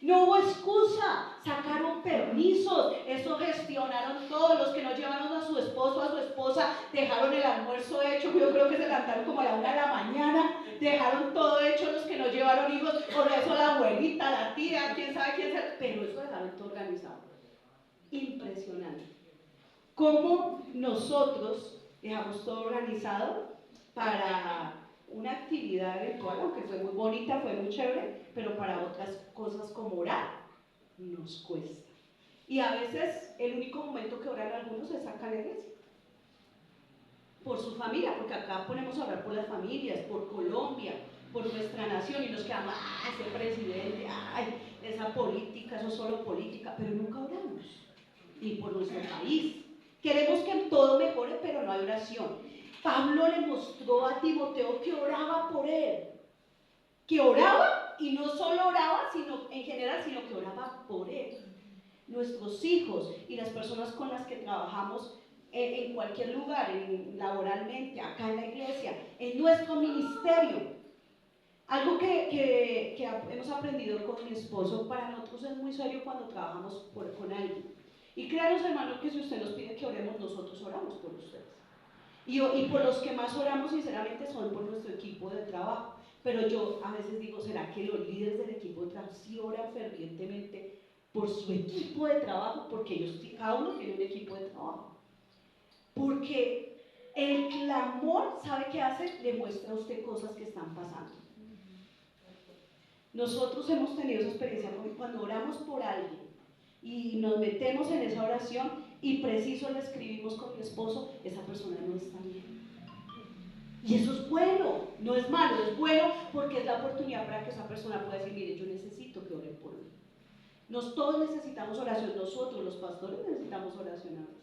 No hubo excusa, sacaron permisos, eso gestionaron todos, los que no llevaron a su esposo, a su esposa, dejaron el almuerzo hecho, yo creo que se levantaron como a la 1 de la mañana, dejaron todo hecho, los que no llevaron hijos, por eso la abuelita, la tía, quién sabe quién sea, pero eso dejaron todo organizado. Impresionante. ¿Cómo nosotros dejamos todo organizado para una actividad eventual, aunque fue muy bonita, fue muy chévere, pero para otras cosas como orar, nos cuesta? Y a veces el único momento que oran algunos es acá en la iglesia. Por su familia, porque acá ponemos a orar por las familias, por Colombia, por nuestra nación, y nos quedamos, ese presidente, esa política, eso es solo política, pero nunca oramos. Y por nuestro país. Queremos que todo mejore, pero no hay oración. Pablo le mostró a Timoteo que oraba por él, que oraba, y no solo oraba sino en general, sino que oraba por él. Nuestros hijos y las personas con las que trabajamos en cualquier lugar, laboralmente, acá en la iglesia, en nuestro ministerio. Algo que hemos aprendido con mi esposo, para nosotros es muy serio cuando trabajamos con alguien. Y créanos, hermanos, que si usted nos pide que oremos, nosotros oramos por ustedes. Y por los que más oramos, sinceramente, son por nuestro equipo de trabajo. Pero yo a veces digo, ¿será que los líderes del equipo de trabajo sí oran fervientemente por su equipo de trabajo, porque ellos, cada uno tiene un equipo de trabajo. Porque el clamor, ¿sabe qué hace? Le muestra a usted cosas que están pasando. Nosotros hemos tenido esa experiencia cuando oramos por alguien y nos metemos en esa oración y preciso le escribimos con mi esposo, esa persona no está bien. Y eso es bueno, no es malo, es bueno porque es la oportunidad para que esa persona pueda decir, mire, yo necesito que oren por mí. Todos necesitamos oración, nosotros los pastores necesitamos oración a veces.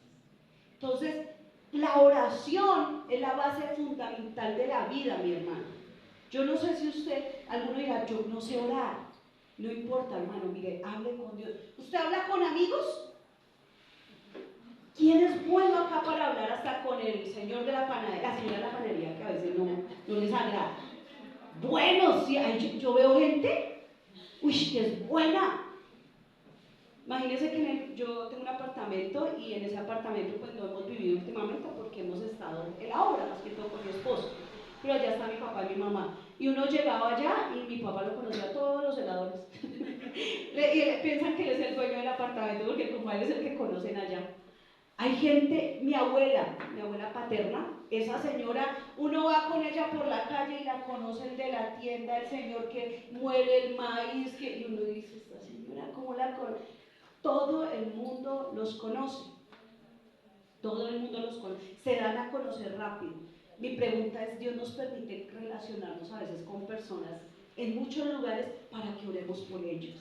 Entonces, la oración es la base fundamental de la vida, mi hermano. Yo no sé si usted, alguno dirá, yo no sé orar. No importa, hermano, mire, hable con Dios. ¿Usted habla con amigos? ¿Quién es bueno acá para hablar hasta con el señor de la panadería, la señora de la panadería, que a veces no les agrada? Bueno, sí, yo veo gente, uy, que es buena. Imagínense que yo tengo un apartamento y en ese apartamento pues no hemos vivido últimamente porque hemos estado en la obra, más que todo con mi esposo. Pero allá está mi papá y mi mamá. Y uno llegaba allá y mi papá lo conocía a todos los heladores. y piensan que él es el dueño del apartamento porque como él es el que conocen allá. Hay gente, mi abuela paterna, esa señora, uno va con ella por la calle y la conocen de la tienda, el señor que muele el maíz, y uno dice, esta señora, ¿cómo la conoce? Todo el mundo los conoce. Todo el mundo los conoce. Se dan a conocer rápido. Mi pregunta es, Dios nos permite relacionarnos a veces con personas en muchos lugares para que oremos por ellos.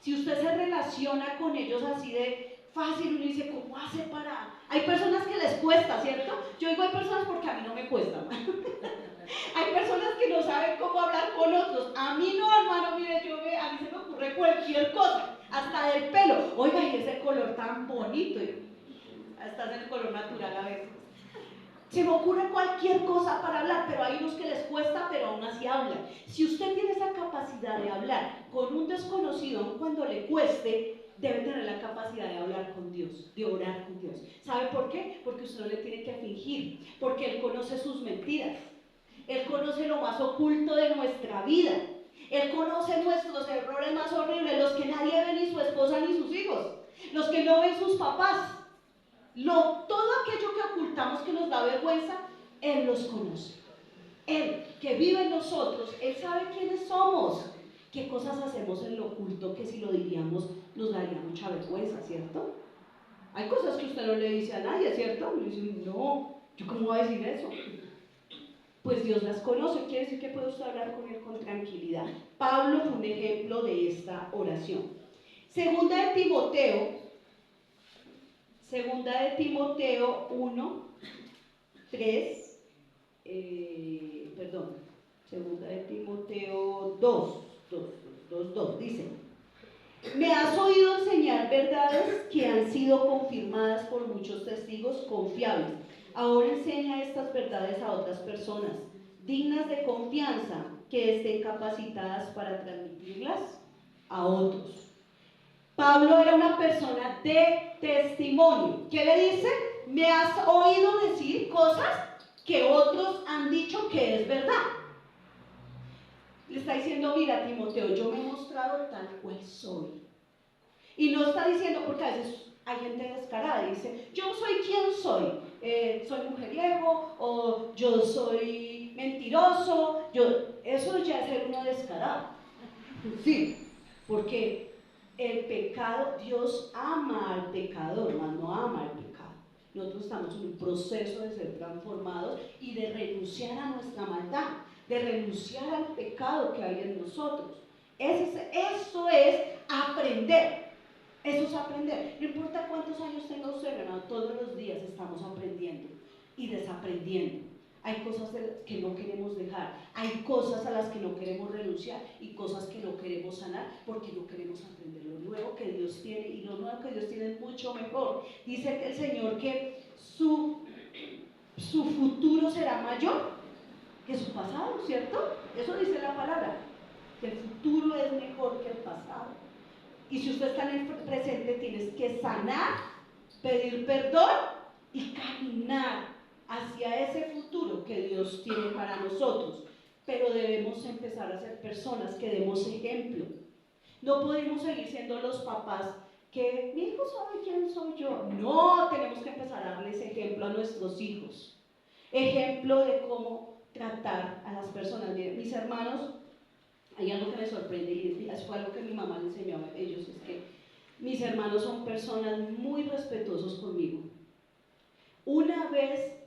Si usted se relaciona con ellos así de fácil, uno dice, ¿cómo hace para...? Hay personas que les cuesta, ¿cierto? Yo digo hay personas porque a mí no me cuesta. Hay personas que no saben cómo hablar con otros. A mí no, hermano, mire, a mí se me ocurre cualquier cosa, hasta del pelo. Oiga, y ese color tan bonito, hasta es el color natural a veces. Se me ocurre cualquier cosa para hablar, pero hay unos que les cuesta, pero aún así hablan. Si usted tiene esa capacidad de hablar con un desconocido, aun cuando le cueste, debe tener la capacidad de hablar con Dios, de orar con Dios. ¿Sabe por qué? Porque usted no le tiene que fingir, porque Él conoce sus mentiras. Él conoce lo más oculto de nuestra vida. Él conoce nuestros errores más horribles, los que nadie ve, ni su esposa ni sus hijos, los que no ven sus papás. Todo aquello que ocultamos que nos da vergüenza, Él los conoce. Él, que vive en nosotros, Él sabe quiénes somos, qué cosas hacemos en lo oculto que si lo diríamos nos daría mucha vergüenza, ¿cierto? Hay cosas que usted no le dice a nadie, ¿cierto? Y dice, no, ¿yo cómo voy a decir eso? Pues Dios las conoce, quiere decir que puede usted hablar con Él con tranquilidad. Pablo fue un ejemplo de esta oración. Segunda de Timoteo 1, 3, Segunda de Timoteo 2, dice, me has oído enseñar verdades que han sido confirmadas por muchos testigos confiables. Ahora enseña estas verdades a otras personas, dignas de confianza, que estén capacitadas para transmitirlas a otros. Pablo era una persona de testimonio. ¿Qué le dice? Me has oído decir cosas que otros han dicho que es verdad. Le está diciendo, mira Timoteo, yo me he mostrado tal cual soy. Y no está diciendo, porque a veces hay gente descarada y dice, yo soy quien soy. Soy mujeriego o yo soy mentiroso. Eso ya es ser uno descarado. Sí, porque el pecado, Dios ama al pecador, mas no ama al pecado. Nosotros estamos en un proceso de ser transformados y de renunciar a nuestra maldad, de renunciar al pecado que hay en nosotros. Eso es aprender. Eso es aprender. No importa cuántos años tenga usted, hermano, todos los días estamos aprendiendo y desaprendiendo. Hay cosas que no queremos dejar, hay cosas a las que no queremos renunciar y cosas que no queremos sanar porque no queremos aprender lo nuevo que Dios tiene, y lo nuevo que Dios tiene es mucho mejor. Dice que el Señor que su futuro será mayor que su pasado, ¿cierto? Eso dice la palabra, que el futuro es mejor que el pasado. Y si usted está en el presente, tienes que sanar, pedir perdón y caminar hacia ese futuro que Dios tiene para nosotros. Pero debemos empezar a ser personas que demos ejemplo. No podemos seguir siendo los papás que mi hijo sabe quién soy yo. No, tenemos que empezar a darles ejemplo a nuestros hijos. Ejemplo de cómo tratar a las personas. Miren, mis hermanos, hay algo que me sorprende y es algo que mi mamá le enseñó a ellos, es que mis hermanos son personas muy respetuosos conmigo. Una vez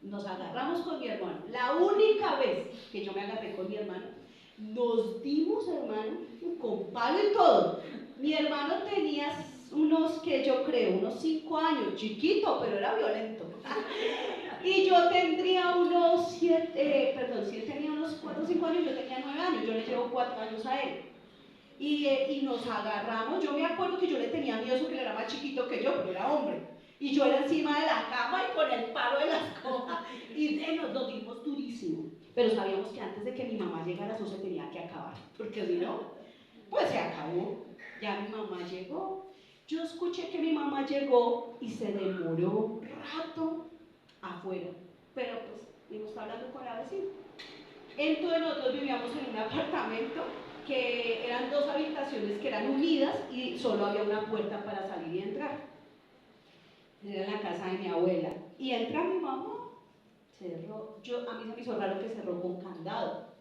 nos agarramos con mi hermano, la única vez que yo me agarré con mi hermano, nos dimos, hermano, con palo y todo. Mi hermano tenía unos 5 años, chiquito, pero era violento. Y yo tendría unos 7, si él tenía unos 4 o 5 años, yo tenía 9 años, yo le llevo 4 años a él. Y nos agarramos, yo me acuerdo que yo le tenía miedo, que él era más chiquito que yo, pero era hombre. Y yo era encima de la cama y con el palo de la escoba, y nos dimos durísimo. Pero sabíamos que antes de que mi mamá llegara, eso se tenía que acabar, porque si no, pues se acabó. Ya mi mamá llegó. Yo escuché que mi mamá llegó y se demoró un rato afuera, pero pues me está hablando con la vecina. Entonces nosotros vivíamos en un apartamento que eran 2 habitaciones que eran unidas y solo había una puerta para salir y entrar. Era la casa de mi abuela. Y entra mi mamá, cerró. A mí se me hizo raro que cerró con candado.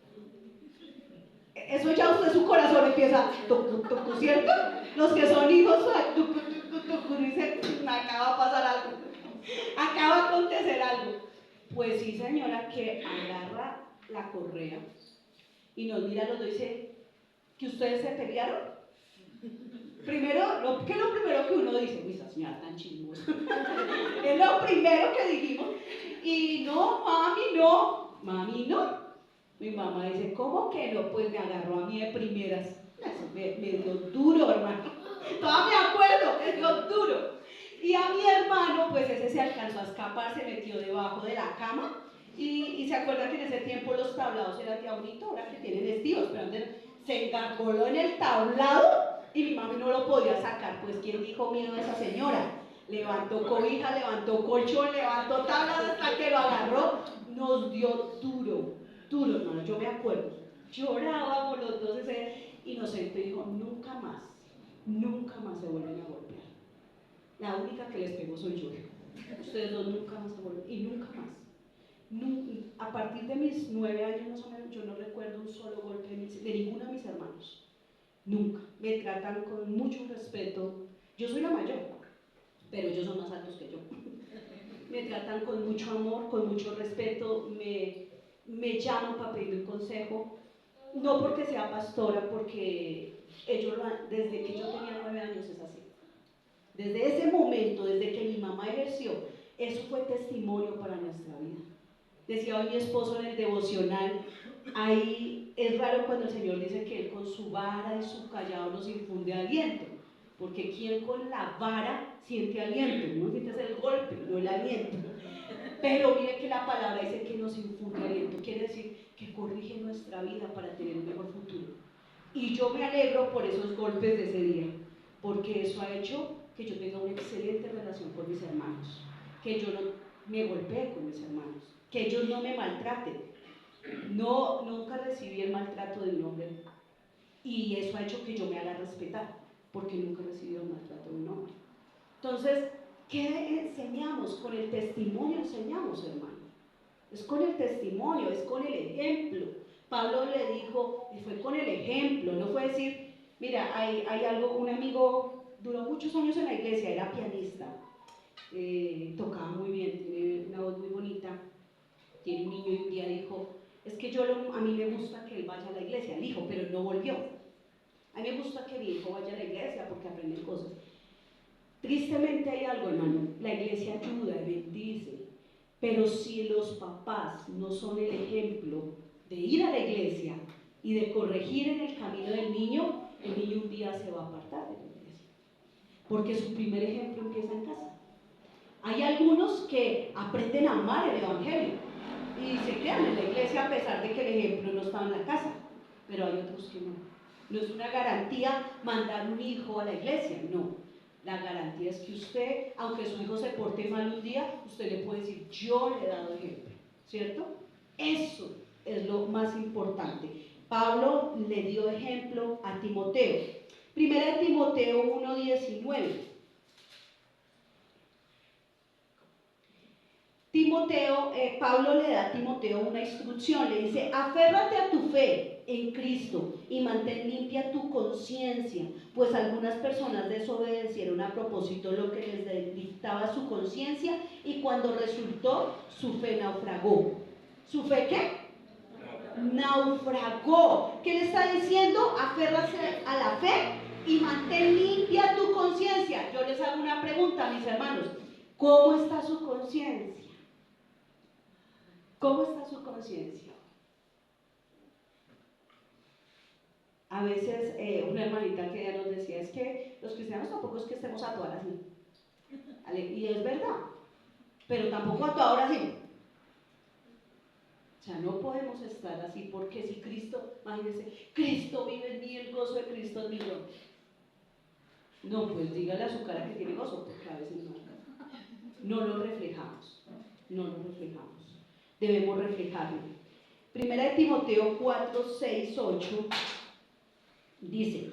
Eso ya usted su corazón empieza tucu, tucu, ¿cierto? Los que son hijos, tucu, tucu, tucu, dicen, acaba de pasar algo, acaba de acontecer algo. Pues sí, señora, que agarra la correa y nos mira a los dos y dice, ¿que ustedes se pelearon? Primero, ¿qué es lo primero que uno dice? Uy, esa señora tan chismosa. Es lo primero que dijimos. Y no, mami, no. Mi mamá dice, ¿cómo que no? Pues me agarró a mí de primeras. Eso me dio duro, hermano. Todavía me acuerdo, me dio duro. Y a mi hermano, pues ese se alcanzó a escapar, se metió debajo de la cama. Y se acuerda que en ese tiempo los tablados eran de bonito, ahora que tienen estivos, pero antes se engargoló en el tablado y mi mami no lo podía sacar. Pues, ¿quién dijo miedo a esa señora? Levantó cobija, levantó colchón, levantó tablas hasta que lo agarró. Nos dio duro, hermano, yo me acuerdo. Llorábamos los dos ese inocente y dijo, nunca más se vuelven a golpear. La única que les pegó soy yo. Ustedes dos nunca más se vuelven, y nunca más. A partir de mis 9 años más o menos, yo no recuerdo un solo golpe de ninguno de mis hermanos. Nunca. Me tratan con mucho respeto. Yo soy la mayor, pero ellos son más altos que yo. Me tratan con mucho amor, con mucho respeto, me llaman para pedir un consejo, no porque sea pastora, porque ellos desde que yo tenía 9 años es así. Desde ese momento, desde que mi mamá ejerció, eso fue testimonio para nuestra vida. Decía hoy mi esposo en el devocional, ahí es raro cuando el Señor dice que Él con su vara y su callado nos infunde aliento, porque quien con la vara siente aliento, no sientes el golpe, no el aliento. Pero mire que la palabra dice que nos infunde aliento, quiere decir que corrige nuestra vida para tener un mejor futuro. Y yo me alegro por esos golpes de ese día, porque eso ha hecho que yo tenga una excelente relación con mis hermanos, que yo no me golpee con mis hermanos, que ellos no me maltraten. Nunca recibí el maltrato de un hombre, y eso ha hecho que yo me haga respetar, porque nunca he recibido el maltrato de un hombre. Entonces, ¿qué enseñamos? Con el testimonio enseñamos, hermano. Es con el testimonio, es con el ejemplo. Pablo le dijo, y fue con el ejemplo, no fue decir, mira, hay algo, un amigo duró muchos años en la iglesia, era pianista, tocaba muy bien, tiene una voz muy bonita, tiene un niño y un día dijo, es que a mí me gusta que él vaya a la iglesia, el hijo, pero no volvió. A mí me gusta que mi hijo vaya a la iglesia porque aprende cosas. Tristemente hay algo, hermano, la iglesia ayuda, bendice, pero si los papás no son el ejemplo de ir a la iglesia y de corregir en el camino del niño, el niño un día se va a apartar de la iglesia, porque su primer ejemplo empieza en casa. Hay algunos que aprenden a amar el evangelio y se quedan en la iglesia a pesar de que el ejemplo no estaba en la casa, pero hay otros que no. No es una garantía mandar un hijo a la iglesia, no. La garantía es que usted, aunque su hijo se porte mal un día, usted le puede decir, yo le he dado ejemplo, ¿cierto? Eso es lo más importante. Pablo le dio ejemplo a Timoteo. Primera de Timoteo 1:19. Pablo le da a Timoteo una instrucción, le dice: aférrate a tu fe en Cristo y mantén limpia tu conciencia, pues algunas personas desobedecieron a propósito lo que les dictaba su conciencia y cuando resultó, su fe naufragó. ¿Su fe qué? Naufragó. ¿Qué le está diciendo? Aférrate a la fe y mantén limpia tu conciencia. Yo les hago una pregunta, mis hermanos: ¿cómo está su conciencia? ¿Cómo está su conciencia? A veces una hermanita que ya nos decía, es que los cristianos tampoco es que estemos a todas así. Y es verdad, pero tampoco a toda hora así. O sea, no podemos estar así, porque si Cristo, imagínense, Cristo vive en mí, el gozo de Cristo es mi yo. No, pues dígale a su cara que tiene gozo, porque a veces no lo reflejamos, no lo reflejamos. Debemos reflejarlo. Primera de Timoteo 4:6-8 dice: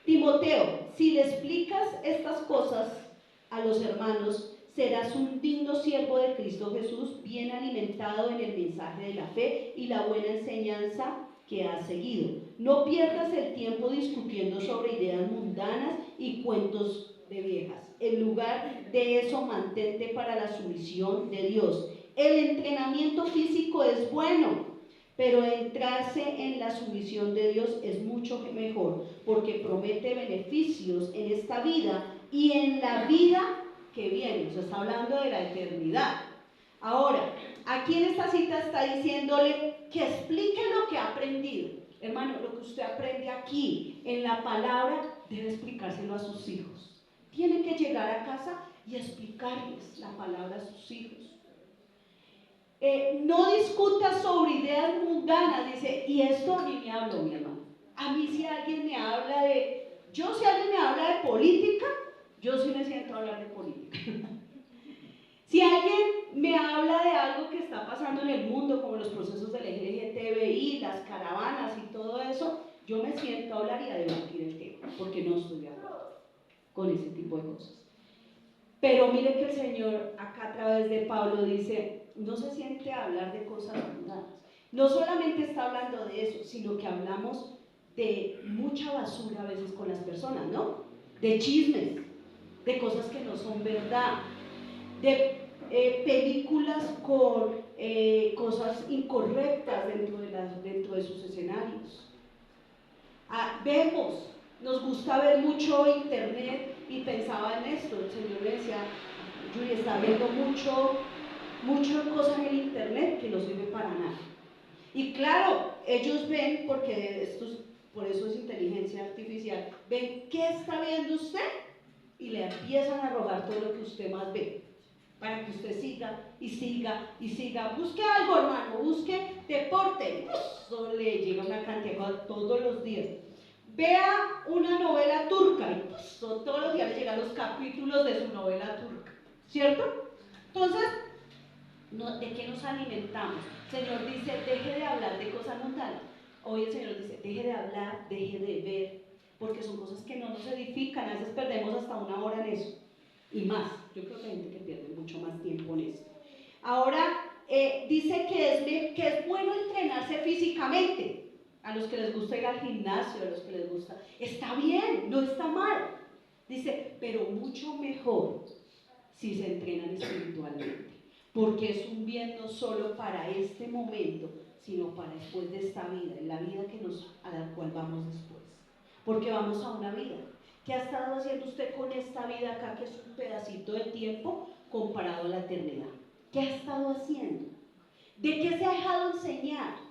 Timoteo, si le explicas estas cosas a los hermanos, serás un digno siervo de Cristo Jesús, bien alimentado en el mensaje de la fe y la buena enseñanza que has seguido. No pierdas el tiempo discutiendo sobre ideas mundanas y cuentos de viejas. En lugar de eso, mantente para la sumisión de Dios. El entrenamiento físico es bueno, pero entrarse en la sumisión de Dios es mucho mejor, porque promete beneficios en esta vida y en la vida que viene. Nos está hablando de la eternidad. Ahora, aquí en esta cita está diciéndole que explique lo que ha aprendido. Hermano, lo que usted aprende aquí en la palabra debe explicárselo a sus hijos. Tiene que llegar a casa y explicarles la palabra a sus hijos. No discuta sobre ideas mundanas, dice, y esto a mí me habló mi hermano. A mí si alguien me habla si alguien me habla de política, yo sí me siento a hablar de política. Si alguien me habla de algo que está pasando en el mundo, como los procesos del LGTBI, las caravanas y todo eso, yo me siento a hablar y a debatir el tema, porque no estoy de acuerdo con ese tipo de cosas. Pero mire que el Señor acá a través de Pablo dice, no se siente a hablar de cosas mundanas. No solamente está hablando de eso, sino que hablamos de mucha basura a veces con las personas, ¿no? De chismes, de cosas que no son verdad, de películas con cosas incorrectas dentro de sus escenarios. Nos gusta ver mucho internet y pensaba en esto. El Señor me decía, Yuri, está viendo mucho cosas en el internet que no sirve para nada. Y claro, ellos ven, por eso es inteligencia artificial, ven qué está viendo usted y le empiezan a arrojar todo lo que usted más ve, para que usted siga y siga y siga. Busque algo, hermano, busque deporte, le llega una cantidad de cosas todos los días. Vea una novela turca y todos los días le llegan los capítulos de su novela turca, ¿cierto? Entonces, ¿de qué nos alimentamos? El Señor dice, deje de hablar de cosas mundanas. Hoy el Señor dice, deje de hablar, deje de ver, porque son cosas que no nos edifican. A veces perdemos hasta 1 hora en eso y más. Yo creo que hay gente que pierde mucho más tiempo en esto. Ahora, dice que es bueno entrenarse físicamente. A los que les gusta ir al gimnasio, a los que les gusta, está bien, no está mal. Dice, pero mucho mejor si se entrenan espiritualmente, porque es un bien no solo para este momento, sino para después de esta vida, en la vida a la cual vamos después. Porque vamos a una vida. ¿Qué ha estado haciendo usted con esta vida acá, que es un pedacito de tiempo comparado a la eternidad? ¿Qué ha estado haciendo? ¿De qué se ha dejado enseñar?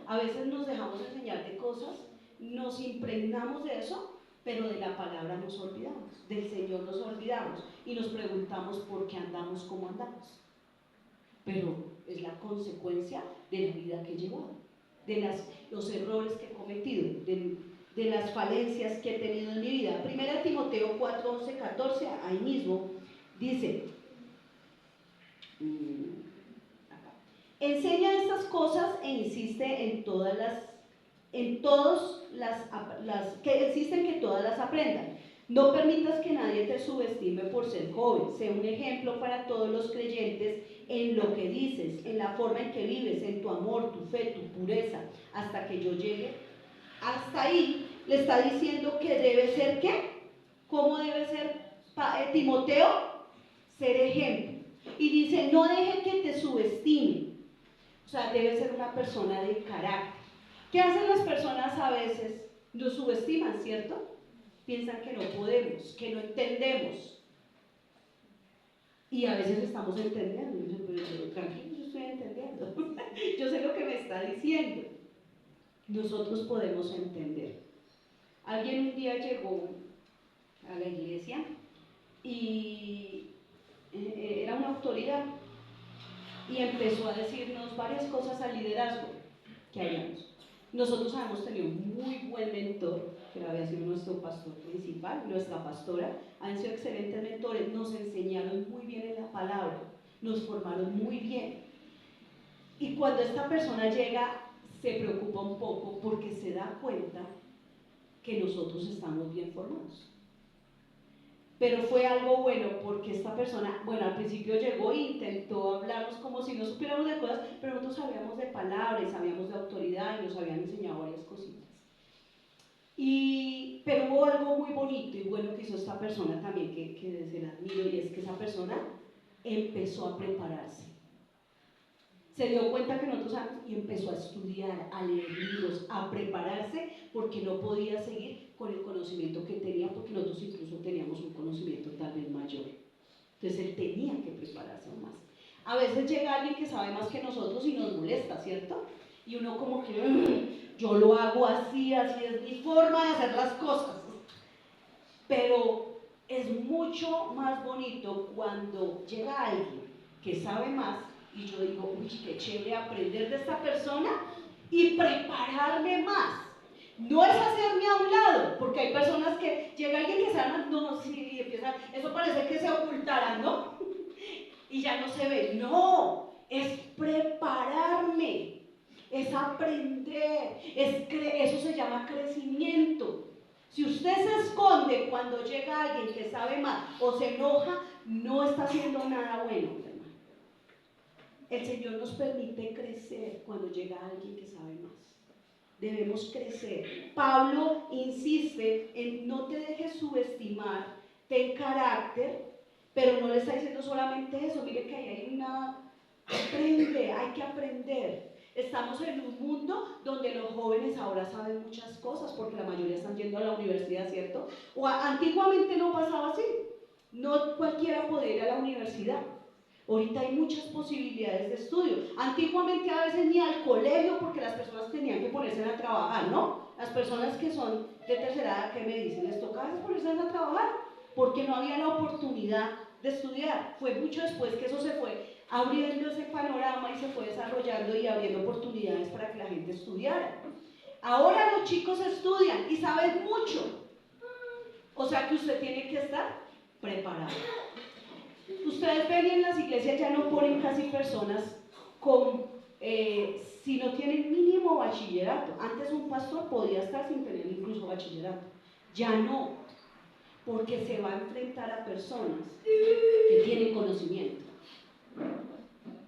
A veces nos dejamos enseñar de cosas, nos impregnamos de eso, pero de la palabra nos olvidamos, del Señor nos olvidamos y nos preguntamos por qué andamos como andamos. Pero es la consecuencia de la vida que he llevado, de los errores que he cometido, de las falencias que he tenido en mi vida. 1 Timoteo 4:11-14, ahí mismo, dice, enseña estas cosas e insiste en todas que existen, que todas las aprendan. No permitas que nadie te subestime por ser joven. Sé un ejemplo para todos los creyentes en lo que dices, en la forma en que vives, en tu amor, tu fe, tu pureza, hasta que yo llegue. Hasta ahí le está diciendo que debe ser ¿qué? ¿Cómo debe ser Timoteo? Ser ejemplo. Y dice, no deje que te subestime. O sea, debe ser una persona de carácter. ¿Qué hacen las personas a veces? Nos subestiman, ¿cierto? Piensan que no podemos, que no entendemos. Y a veces estamos entendiendo. Y dicen, pero tranquilo, yo estoy entendiendo. Yo sé lo que me está diciendo. Nosotros podemos entender. Alguien un día llegó a la iglesia y era una autoridad y empezó a decirnos varias cosas al liderazgo que haríamos. Nosotros habíamos tenido un muy buen mentor, que había sido nuestro pastor principal, nuestra pastora, han sido excelentes mentores, nos enseñaron muy bien en la palabra, nos formaron muy bien. Y cuando esta persona llega, se preocupa un poco porque se da cuenta que nosotros estamos bien formados. Pero fue algo bueno porque esta persona, bueno, al principio llegó e intentó hablarnos como si no supiéramos de cosas, pero nosotros sabíamos de palabras, sabíamos de autoridad y nos habían enseñado varias cositas. Pero hubo algo muy bonito y bueno que hizo esta persona también, que se la admiro, y es que esa persona empezó a prepararse. Se dio cuenta que nosotros y empezó a estudiar, a leer libros, a prepararse, porque no podía seguir con el conocimiento que tenía, porque nosotros incluso teníamos un conocimiento tal vez mayor. Entonces él tenía que prepararse aún más. A veces llega alguien que sabe más que nosotros y nos molesta, ¿cierto? Y uno como que, yo lo hago así, así es mi forma de hacer las cosas. Pero es mucho más bonito cuando llega alguien que sabe más y yo digo, uy, qué chévere aprender de esta persona y prepararme más. No es hacerme a un lado, porque hay personas que llega alguien que sabe más, no, sí, y empieza, eso parece que se ocultará, ¿no? Y ya no se ve. No, es prepararme, es aprender, eso se llama crecimiento. Si usted se esconde cuando llega alguien que sabe más o se enoja, no está haciendo nada bueno, hermano. El Señor nos permite crecer cuando llega alguien que sabe más. Debemos crecer. Pablo insiste en no te dejes subestimar, ten carácter, pero no le está diciendo solamente eso. Mire que ahí hay aprende, hay que aprender. Estamos en un mundo donde los jóvenes ahora saben muchas cosas porque la mayoría están yendo a la universidad, ¿cierto? Antiguamente no pasaba así. No cualquiera podía ir a la universidad. Ahorita hay muchas posibilidades de estudio. Antiguamente a veces ni al colegio porque las personas tenían que ponerse a trabajar, ¿no? Las personas que son de tercera edad, ¿qué me dicen? Les tocaba ponerse a trabajar porque no había la oportunidad de estudiar. Fue mucho después que eso se fue abriendo ese panorama y se fue desarrollando y abriendo oportunidades para que la gente estudiara. Ahora los chicos estudian y saben mucho. O sea que usted tiene que estar preparado. Ustedes ven en las iglesias ya no ponen casi personas si no tienen mínimo bachillerato. Antes un pastor podía estar sin tener incluso bachillerato. Ya no, porque se va a enfrentar a personas que tienen conocimiento.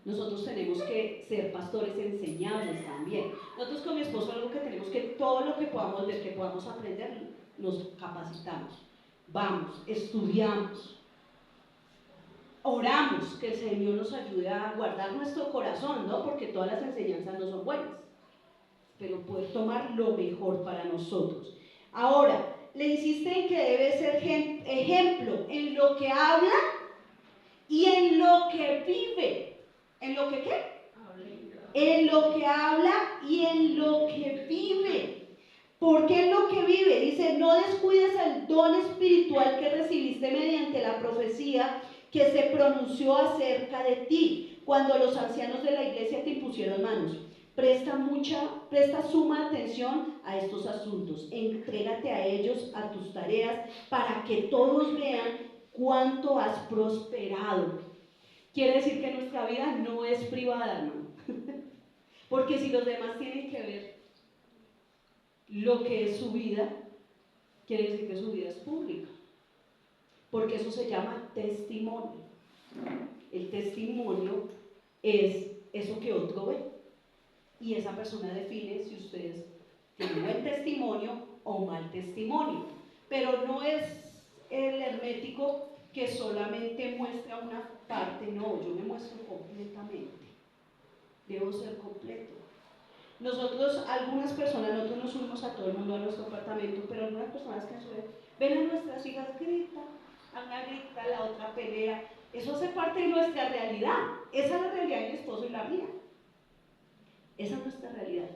Nosotros tenemos que ser pastores enseñables también. Nosotros con mi esposo algo que tenemos que, todo lo que podamos ver, que podamos aprender, nos capacitamos. Vamos, estudiamos. Oramos que el Señor nos ayude a guardar nuestro corazón, ¿no? Porque todas las enseñanzas no son buenas, pero poder tomar lo mejor para nosotros. Ahora, le insiste en que debe ser ejemplo en lo que habla y en lo que vive. ¿En lo que qué? En lo que habla y en lo que vive. ¿Por qué en lo que vive? Dice, no descuides el don espiritual que recibiste mediante la profecía que se pronunció acerca de ti, cuando los ancianos de la iglesia te impusieron manos. Presta suma atención a estos asuntos, entrégate a ellos, a tus tareas, para que todos vean cuánto has prosperado. Quiere decir que nuestra vida no es privada, ¿no? Porque si los demás tienen que ver, lo que es su vida, quiere decir que su vida es pública, porque eso se llama testimonio. El testimonio es eso que otro ve, y esa persona define si ustedes tienen buen testimonio o mal testimonio, pero no es el hermético que solamente muestra una parte, no, yo me muestro completamente, debo ser completo. Nosotros, algunas personas, nosotros nos subimos a todo el mundo a nuestro apartamento, pero algunas personas que suben, ven a nuestras hijas, gritan, a una grita, la otra pelea, eso hace parte de nuestra realidad, esa es la realidad de mi esposo y la mía, esa es nuestra realidad,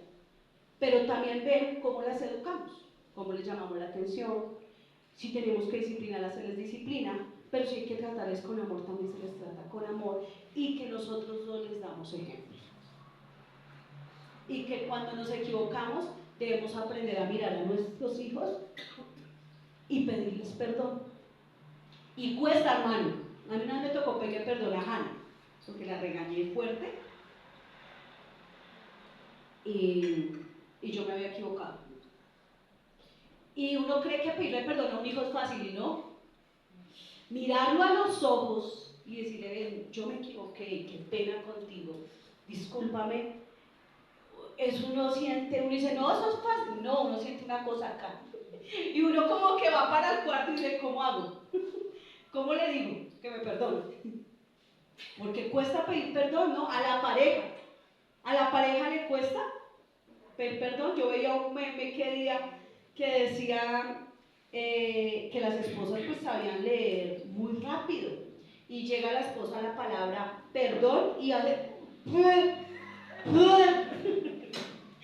pero también ven cómo las educamos, cómo les llamamos la atención, si tenemos que disciplinarlas se les disciplina, pero si hay que tratarles con amor también se les trata con amor, y que nosotros dos les damos ejemplos. Y que cuando nos equivocamos debemos aprender a mirar a nuestros hijos y pedirles perdón. Y cuesta, hermano. A mí no me tocó pedir perdón a Hannah, porque la regañé fuerte y yo me había equivocado. Y uno cree que pedirle perdón a un hijo es fácil y no. Mirarlo a los ojos y decirle, ven, yo me equivoqué, qué pena contigo, discúlpame. Eso uno siente, uno dice, no, eso es fácil. No, uno siente una cosa acá. Y uno como que va para el cuarto y dice, ¿cómo hago? ¿Cómo le digo? Que me perdone. Porque cuesta pedir perdón, ¿no? A la pareja le cuesta pedir perdón. Yo veía un meme que decía que las esposas pues sabían leer muy rápido. Y llega la esposa a la palabra perdón y hace...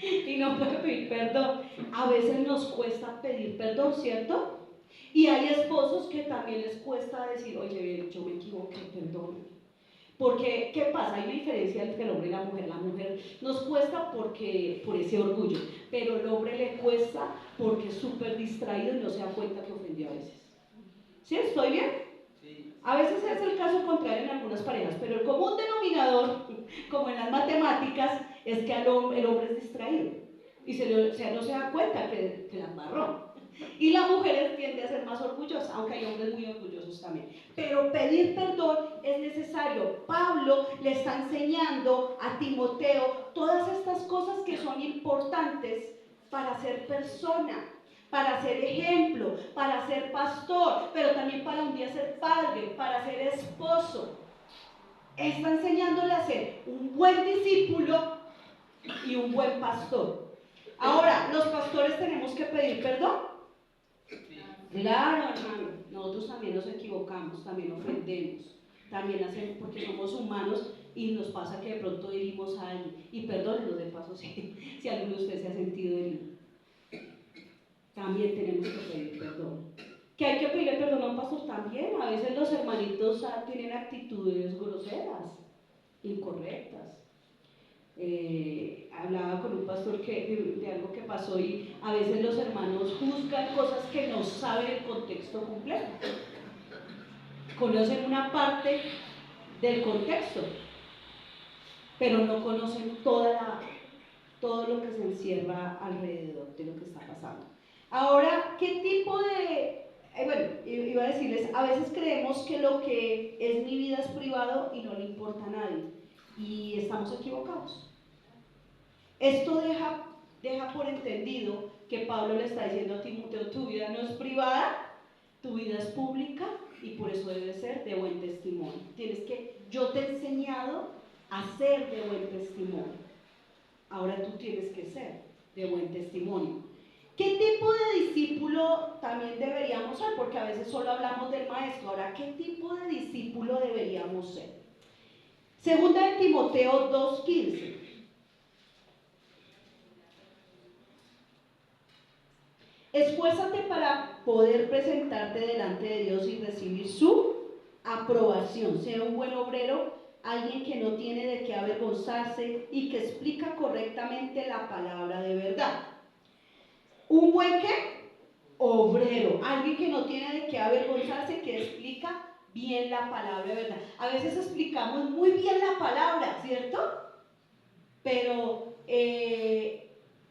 y no puede pedir perdón. A veces nos cuesta pedir perdón, ¿cierto? Y hay esposos que también les cuesta decir, oye, yo me equivoqué, perdón. Porque, ¿qué pasa? Hay una diferencia entre el hombre y la mujer. La mujer nos cuesta por ese orgullo, pero el hombre le cuesta porque es súper distraído y no se da cuenta que ofendió a veces. ¿Sí? ¿Estoy bien? Sí. A veces es el caso contrario en algunas parejas, pero el común denominador, como en las matemáticas, es que el hombre es distraído y no se da cuenta que la embarró. Y la mujer tiende a ser más orgullosa, aunque hay hombres muy orgullosos también. Pero pedir perdón es necesario. Pablo le está enseñando a Timoteo todas estas cosas que son importantes para ser persona, para ser ejemplo, para ser pastor, pero también para un día ser padre, para ser esposo. Está enseñándole a ser un buen discípulo y un buen pastor. Ahora, ¿los pastores tenemos que pedir perdón? Claro, hermano, nosotros también nos equivocamos, también ofendemos, también hacemos, porque somos humanos y nos pasa que de pronto herimos a alguien. Y perdónenos de paso si alguno de ustedes se ha sentido herido. También tenemos que pedir perdón. ¿Que hay que pedirle perdón a un pastor? También. A veces los hermanitos tienen actitudes groseras, incorrectas. Hablaba con un pastor de algo que pasó y a veces los hermanos juzgan cosas que no saben el contexto completo. Conocen una parte del contexto, pero no conocen todo lo que se encierra alrededor de lo que está pasando. Ahora, ¿qué tipo de...? Bueno, iba a decirles, a veces creemos que lo que es mi vida es privado y no le importa a nadie, y estamos equivocados. Esto deja por entendido que Pablo le está diciendo a Timoteo, tu vida no es privada, tu vida es pública y por eso debe ser de buen testimonio. Yo te he enseñado a ser de buen testimonio, ahora tú tienes que ser de buen testimonio. ¿Qué tipo de discípulo también deberíamos ser? Porque a veces solo hablamos del maestro. Ahora, ¿qué tipo de discípulo deberíamos ser? Segunda de Timoteo 2:15. Esfuérzate para poder presentarte delante de Dios y recibir su aprobación. Sea un buen obrero, alguien que no tiene de qué avergonzarse y que explica correctamente la palabra de verdad. ¿Un buen qué? Obrero, alguien que no tiene de qué avergonzarse, que explica bien la palabra de verdad. A veces explicamos muy bien la palabra, ¿cierto? Pero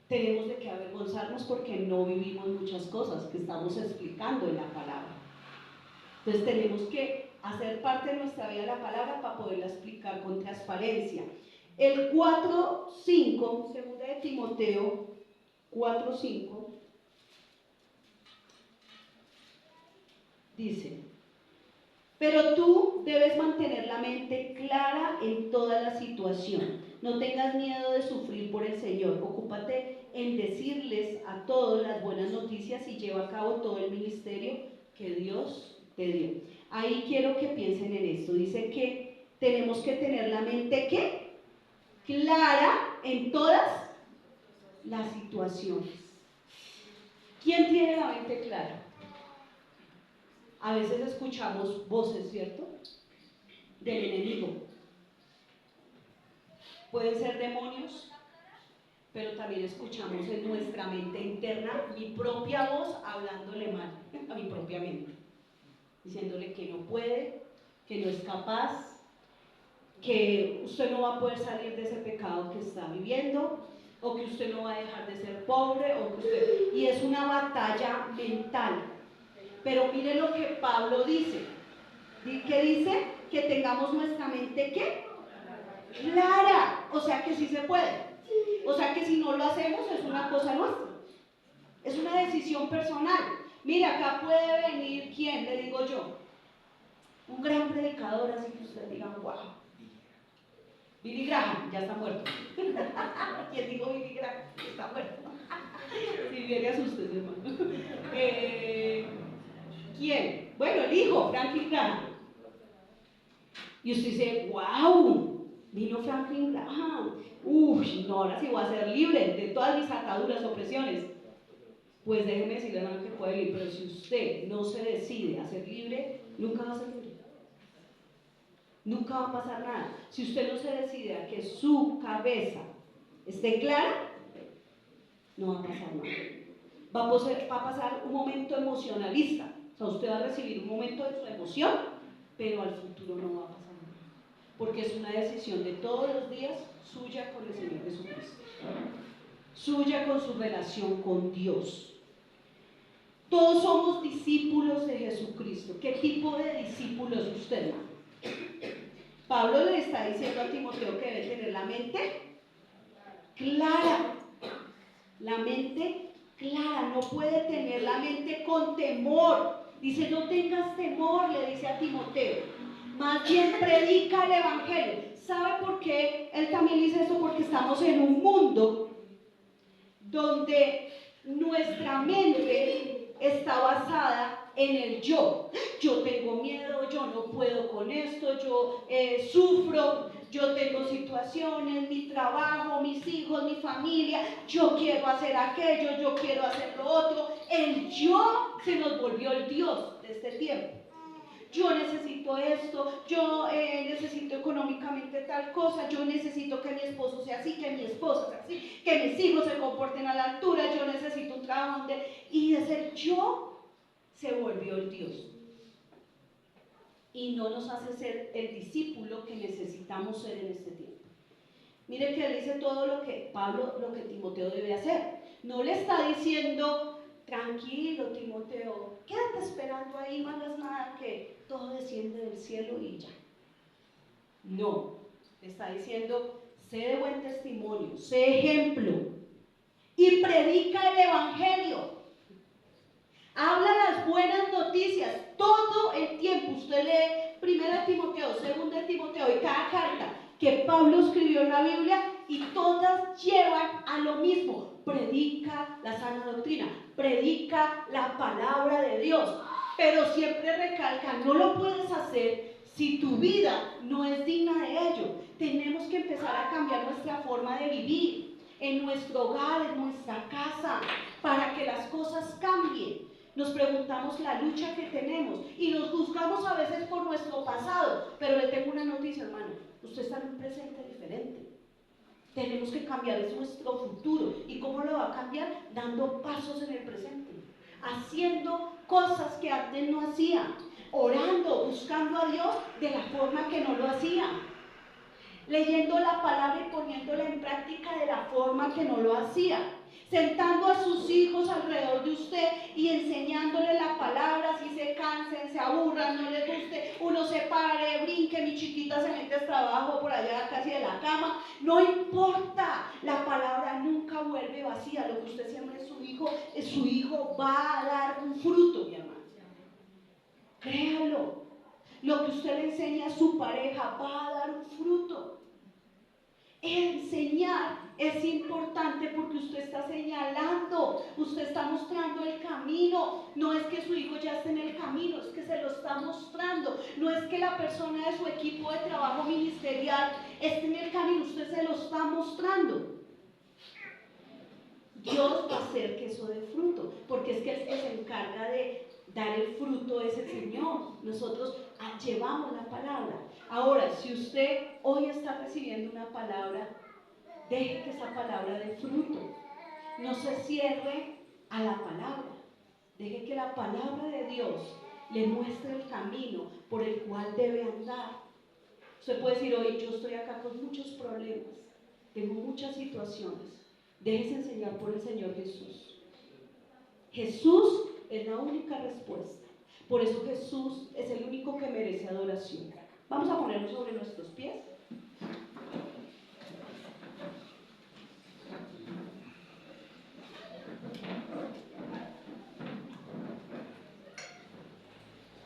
tenemos de qué avergonzarnos porque no vivimos muchas cosas que estamos explicando en la palabra. Entonces tenemos que hacer parte de nuestra vida la palabra para poderla explicar con transparencia. El 4:5, segunda de Timoteo 4:5, dice: pero tú debes mantener la mente clara en toda la situación. No tengas miedo de sufrir por el Señor. Ocúpate en decirles a todos las buenas noticias y lleva a cabo todo el ministerio que Dios te dio. Ahí quiero que piensen en esto. Dice que tenemos que tener la mente ¿qué? Clara en todas las situaciones. ¿Quién tiene la mente clara? A veces escuchamos voces, ¿cierto? Del enemigo. Pueden ser demonios, pero también escuchamos en nuestra mente interna mi propia voz hablándole mal a mi propia mente, diciéndole que no puede, que no es capaz, que usted no va a poder salir de ese pecado que está viviendo, o que usted no va a dejar de ser pobre, y es una batalla mental. Pero mire lo que Pablo dice. ¿Qué dice? Que tengamos nuestra mente ¿qué? Clara. O sea que sí se puede. O sea que si no lo hacemos es una cosa nuestra. Es una decisión personal. Mira, acá puede venir ¿quién? Le digo yo. Un gran predicador, así que ustedes digan, wow. Billy Graham, ya está muerto. ¿Quién dijo Billy Graham? Está muerto. Si viene asustes, hermano. ¿Quién? Bueno, el hijo, Franklin Graham. Y usted dice, wow, vino Franklin Graham. Uy, no, ahora sí voy a ser libre de todas mis ataduras, opresiones. Pues déjeme decirle a que puede vivir, pero si usted no se decide a ser libre, nunca va a ser libre. Nunca va a pasar nada. Si usted no se decide a que su cabeza esté clara, no va a pasar nada. Va a pasar un momento emocionalista. O sea, usted va a recibir un momento de su emoción, pero al futuro no va a pasar nada. Porque es una decisión de todos los días suya con el Señor Jesucristo. Suya con su relación con Dios. Todos somos discípulos de Jesucristo. ¿Qué tipo de discípulo es usted, hermano? Pablo le está diciendo a Timoteo que debe tener la mente clara. La mente clara, no puede tener la mente con temor. Dice, no tengas temor, le dice a Timoteo. Más bien predica el evangelio. ¿Sabe por qué él también dice esto? Porque estamos en un mundo donde nuestra mente está basada en el yo. Yo tengo miedo, yo no puedo con esto, yo sufro, yo tengo situaciones, mi trabajo, mis hijos, mi familia, yo quiero hacer aquello, yo quiero hacer lo otro. El yo se nos volvió el Dios de este tiempo. Yo necesito esto, yo necesito económicamente tal cosa, yo necesito que mi esposo sea así, que mi esposa sea así, que mis hijos se comporten a la altura, yo necesito un trabajo donde... Y ese yo se volvió el Dios. Y no nos hace ser el discípulo que necesitamos ser en este tiempo. Mire que él dice todo lo que Pablo, lo que Timoteo debe hacer. No le está diciendo, tranquilo Timoteo, quédate esperando ahí, no hagas nada, que todo desciende del cielo y ya. No, le está diciendo, sé de buen testimonio, sé ejemplo y predica el evangelio. Habla las buenas noticias todo el tiempo. Usted lee 1 Timoteo, 2 Timoteo y cada carta que Pablo escribió en la Biblia y todas llevan a lo mismo. Predica la sana doctrina, predica la palabra de Dios, pero siempre recalca, no lo puedes hacer si tu vida no es digna de ello. Tenemos que empezar a cambiar nuestra forma de vivir en nuestro hogar, en nuestra casa, para que las cosas cambien. Nos preguntamos la lucha que tenemos y nos juzgamos a veces por nuestro pasado, pero le tengo una noticia, hermano, usted está en un presente diferente. Tenemos que cambiar, es nuestro futuro. ¿Y cómo lo va a cambiar? Dando pasos en el presente, haciendo cosas que antes no hacía, orando, buscando a Dios de la forma que no lo hacía, leyendo la palabra y poniéndola en práctica de la forma que no lo hacía. sentando a sus hijos alrededor de usted y enseñándole la palabra, si se cansen, se aburran, no les guste, uno se pare, brinque, mi chiquita se mete hasta abajo por allá casi de la cama, no importa, la palabra nunca vuelve vacía, lo que usted siembre en su hijo va a dar un fruto, mi hermano. Créalo, lo que usted le enseña a su pareja va a dar un fruto. Enseñar es importante porque usted está señalando, usted está mostrando el camino. No es que su hijo ya esté en el camino, es que se lo está mostrando. No es que la persona de su equipo de trabajo ministerial esté en el camino, usted se lo está mostrando. Dios va a hacer que eso dé fruto, porque es que el que se encarga de dar el fruto es el Señor. Nosotros llevamos la palabra. Ahora, si usted hoy está recibiendo una palabra, deje que esa palabra dé fruto. No se cierre a la palabra. Deje que la palabra de Dios le muestre el camino por el cual debe andar. Usted puede decir, hoy yo estoy acá con muchos problemas, tengo muchas situaciones. Déjese enseñar por el Señor Jesús. Jesús es la única respuesta. Por eso Jesús es el único que merece adoración. Vamos a ponernos sobre nuestros pies.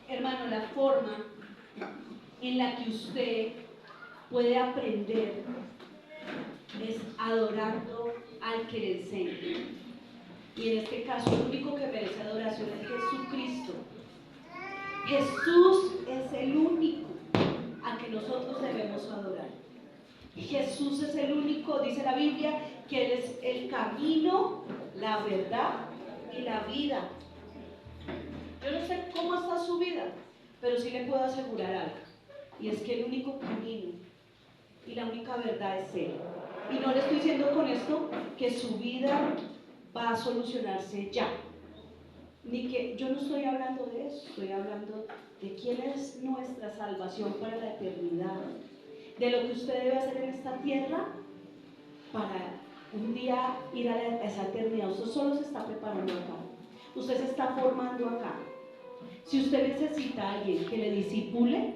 Hermano, la forma en la que usted puede aprender es adorando al que le enseña. Y en este caso, el único que merece adoración es Jesucristo. Jesús es el único a que nosotros debemos adorar. Jesús es el único, dice la Biblia, que Él es el camino, la verdad y la vida. Yo no sé cómo está su vida, pero sí le puedo asegurar algo. Y es que el único camino y la única verdad es Él. Y no le estoy diciendo con esto que su vida va a solucionarse ya. Ni que yo no estoy hablando de eso, estoy hablando de quién es nuestra salvación para la eternidad, de lo que usted debe hacer en esta tierra para un día ir a esa eternidad. Usted solo se está preparando acá, usted se está formando acá. Si usted necesita a alguien que le disipule,